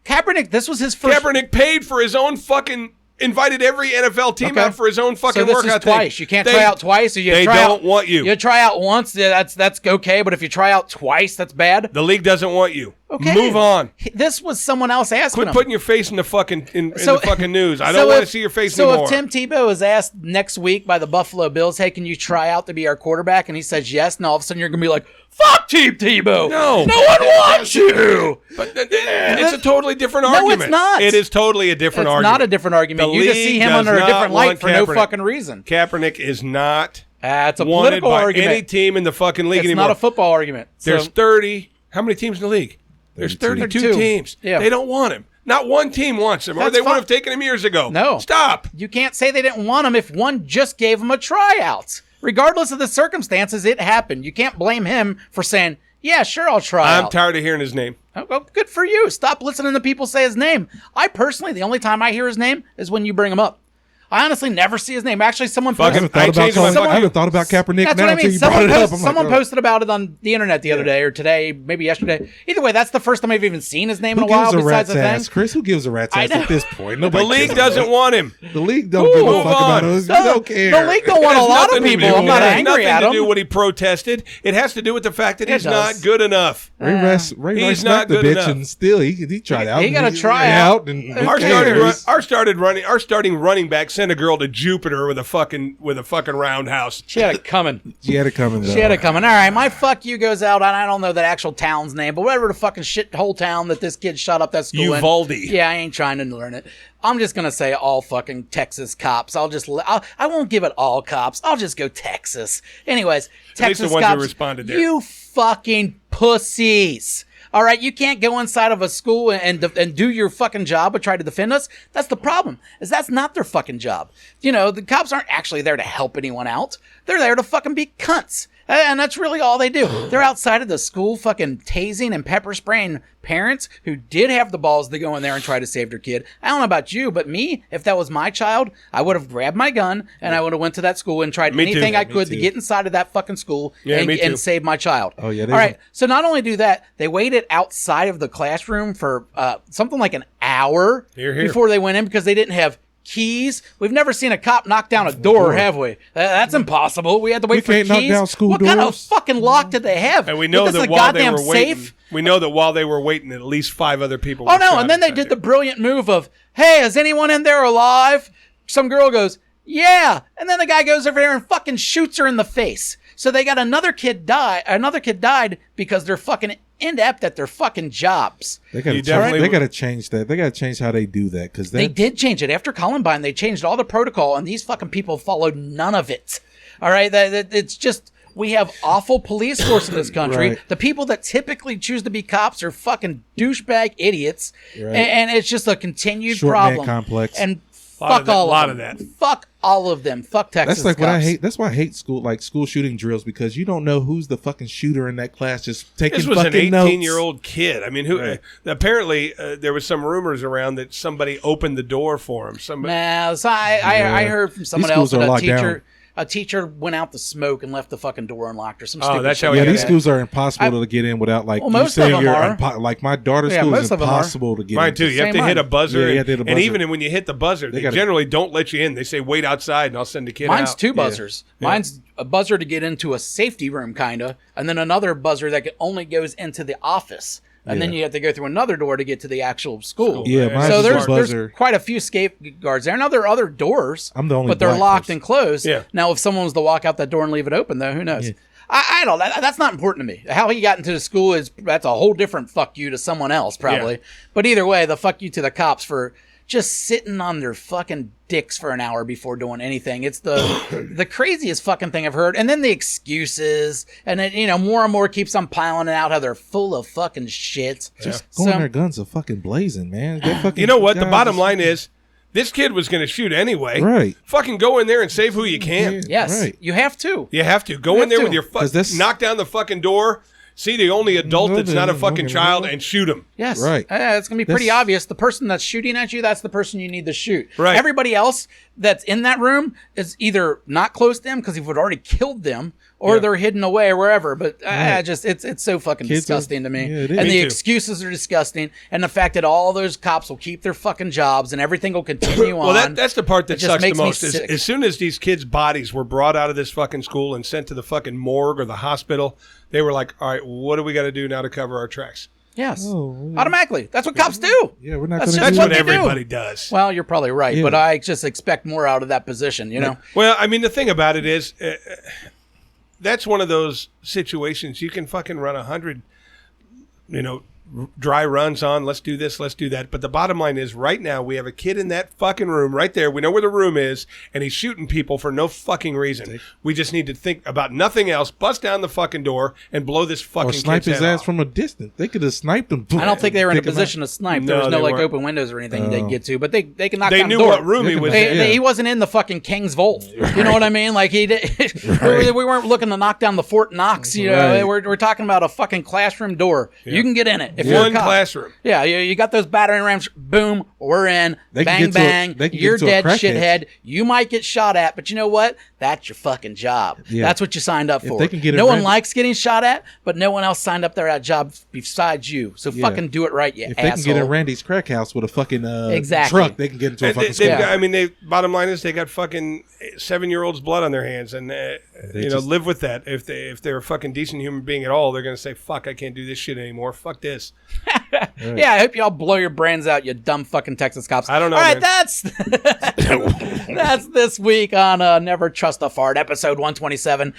Kaepernick, this was his first. Kaepernick paid for his own fucking, invited every NFL team Okay. out for his own fucking So this workout is twice. thing. You can't try out twice. Or you they try don't out, want you. You try out once, that's okay. But if you try out twice, that's bad. The league doesn't want you. Okay, Move on. This was someone else asking Quit him. putting your face in the fucking in So- the fucking news. I so don't want to if- see your face so anymore. if Tim Tebow is asked next week by the Buffalo Bills, hey, can you try out to be our quarterback? And he says yes, and all of a sudden you're going to be like, fuck Tim Tebow. No. No one wants you. But it's a totally different No, it's argument. not. It is totally a different It's argument. not a different argument. The You just see league him does under a not different light want for no Kaepernick. fucking reason. Kaepernick is not It's a wanted political by argument. any team in the fucking league It's anymore. not a football argument. There's So, 30. How many teams in the league? There's 32 teams. Yeah. They don't want him. Not one team wants him, or That's they would fine. have taken him years ago. No. Stop. you can't say they didn't want him if one just gave him a tryout. Regardless of the circumstances, it happened. You can't blame him for saying, yeah, sure, I'll try I'm out. tired of hearing his name. Oh, well, good for you. Stop listening to people say his name. I personally, the only time I hear his name is when you bring him up. I honestly never see his name. Actually, someone Fuck posted. him. I changed my I haven't fucking- thought about Kaepernick That's now what I until mean. you brought Someone, it up. I'm someone like, oh. posted about it on the internet the other day, or today, maybe yesterday. Either way, that's the first time I've even seen his name in Who a while. gives a Besides rat's the ass, thing, Chris? Who gives a rat's I ass know. at this point? The Nobody league cares. doesn't want him. The league don't give a Move fuck on. about us. We No, don't care. the league don't It want a has lot of nothing to people. do- I'm not it has angry at nothing him. to do what he protested. It has to do with the fact that It he's does. not good enough. Ray He's Rice not smacked the good bitch, enough. and still he tried out. he got a and tryout. and Our who starting, cares? our starting running back sent a girl to Jupiter with a fucking roundhouse. She had it coming. She had it coming. She had it coming. All right, my fuck you goes out, and I don't know that actual town's name, but whatever the fucking shithole town that this kid shot up that school in. Uvalde. Yeah, I ain't trying to learn it. I'm just gonna say all fucking Texas cops. I won't give it all cops. I'll just go Texas. Anyways, least Texas the ones who cops. responded there. You fucking pussies. All right, you can't go inside of a school and do your fucking job but try to defend us. That's the problem, is that's not their fucking job. You know, the cops aren't actually there to help anyone out. They're there to fucking be cunts. And that's really all they do. They're outside of the school fucking tasing and pepper spraying parents who did have the balls to go in there and try to save their kid. I don't know about you, but me, if that was my child, I would have grabbed my gun and I would have went to that school and tried Me too. anything Yeah, I me could to too. get inside of that fucking school Yeah, me too. and save my child. Oh, yeah, All right. So not only do that, they waited outside of the classroom for something like an hour Hear, hear. before they went in because they didn't have keys. We've never seen a cop knock down a door, have we? That's impossible. We had to wait We for can't knock keys. down school what kind of doors. fucking lock did they have? And we know Was this that a while they goddamn were waiting, safe? we know that while they were waiting, at least 5 other people. Oh were no! shot And then they inside did the there. brilliant move of, "Hey, is anyone in there alive?" Some girl goes, "Yeah," and then the guy goes over there and fucking shoots her in the face. So they got another kid die. Another kid died because they're fucking inept at their fucking jobs. They got You to definitely- they got to change that. They got to change how they do that because They did change it after Columbine. They changed all the protocol, and these fucking people followed none of it. All right, it's just we have awful police force in this country. Right. The people that typically choose to be cops are fucking douchebag idiots, Right. and it's just a continued Short man problem. complex. And Lot fuck of that- all lot of them. of that. Fuck all of them. Fuck Texas. That's like what I cops. hate. That's why I hate school shooting drills because you don't know who's the fucking shooter in that class just taking This was an fucking notes. 18-year-old kid. I mean, who? Right. Apparently, there was some rumors around that somebody opened the door for him. Somebody. Nah, so I heard from someone schools else that are a locked teacher. down. a teacher went out to smoke and left the fucking door unlocked or some stupid that's shit how like Yeah, Yeah, these that. schools are impossible to get in without like Well, you most of saying them you're are. like my daughter's Yeah, school most is of them are. impossible to get Mine into. too. You have Same to hit a mine. buzzer. Yeah, you have to hit a And buzzer. even when you hit the buzzer, they gotta- generally don't let you in. They say wait outside, and I'll send the kid Mine's out. two buzzers. Mine's a buzzer to get into a safety room, kinda, and then another buzzer that only goes into the office, and then Yeah. you have to go through another door to get to the actual school. Yeah, mine's So just there's a buzzer. quite a few safeguards there. Now there are other doors, I'm the only but they're black locked person. and closed. Yeah. Now if someone was to walk out that door and leave it open, though, who knows? Yeah. I don't. That's not important to me. How he got into the school that's a whole different fuck you to someone else probably. Yeah. But either way, the fuck you to the cops for just sitting on their fucking dicks for an hour before doing anything. It's the craziest fucking thing I've heard. And then the excuses, and it, more and more keeps on piling it out how they're full of fucking shit. Just going their guns are fucking blazing, man. Get fucking You know what? The guys bottom just- line is, this kid was going to shoot anyway. Right. Fucking go in there and save who you can. Yes, Right. you have to. You have to go You in there have with to. your 'Cause this- knock down the fucking door. See the only adult No, that's not a no, fucking no, child no. and shoot him. Yes. Right. It's going to be pretty That's- obvious. The person that's shooting at you, that's the person you need to shoot. Right. Everybody else that's in that room is either not close to them because he would already killed them, or they're hidden away or wherever. But it's so fucking Kids are- disgusting to me. yeah, it is. And Me the too. excuses are disgusting. And the fact that all those cops will keep their fucking jobs and everything will continue on. Well, that's the part that It just sucks the makes me most. Is, sick. as soon as these kids' bodies were brought out of this fucking school and sent to the fucking morgue or the hospital, they were like, all right, what do we got to do now to cover our tracks? Yes. Oh, automatically. That's what cops do. Yeah, we're not That's gonna just That's do what they do. everybody does. Well, you're probably right, Yeah. but I just expect more out of that position, Well, I mean, the thing about it is, that's one of those situations you can fucking run 100, dry runs on. Let's do this, let's do that. But the bottom line is, right now we have a kid in that fucking room right there. We know where the room is, and he's shooting people for no fucking reason. We just need to think about nothing else. Bust down the fucking door and blow this fucking or snipe kid's his head ass off. from a distance. They could have sniped him. I don't think they were in a Take him out. position to snipe. There No, was no they like weren't. open windows or anything they could get to, but they can knock They down knew the door. what room he was in. Yeah. He wasn't in the fucking King's Vault. You know what I mean? Like he did. We weren't looking to knock down the Fort Knox. Right. We're talking about a fucking classroom door. You can get in it if you're a One cop. classroom. Yeah, you got those battering rams. Boom, we're in. They can Bang get to a- bang. they can get You're to a dead, crackhead. shithead. You might get shot at, but you know what? That's your fucking job. Yeah. That's what you signed up for. they can get no it one right- likes getting shot at, but no one else signed up there at job besides you. So Yeah. fucking do it right, you If they can asshole. get in Randy's crack house with a fucking Exactly. truck, they can get into a And fucking they've school. got, I mean, bottom line is they got fucking 7-year-olds' blood on their hands, and just- live with that. If they're a fucking decent human being at all, they're gonna say, "Fuck, I can't do this shit anymore. Fuck this." Yeah, I hope y'all blow your brains out, you dumb fucking Texas cops. I don't know, All right, man. that's this week on Never Trust a Fart, episode 127.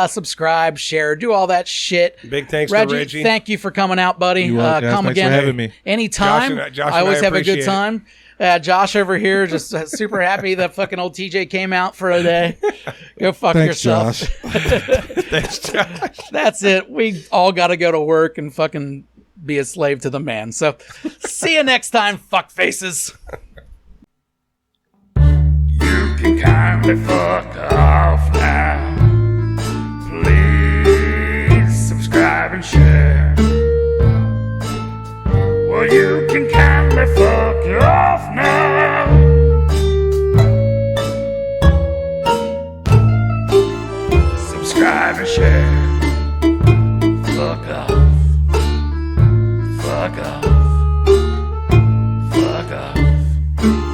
Subscribe, share, do all that shit. Big thanks to Reggie, Reggie. Thank you for coming out, buddy. You're welcome, guys. Come Thanks for again having me. anytime. Josh and I always I have a good appreciate it. time. Josh over here just super happy that fucking old TJ came out for a day. Go fuck Thanks, yourself. Josh. Thanks, Josh. That's it. We all got to go to work and fucking be a slave to the man. So, see you next time, fuck faces. You can kindly fuck off now. Please subscribe and share. Well, you can kindly fuck off now. Subscribe and share. Fuck off. Fuck off. Fuck off.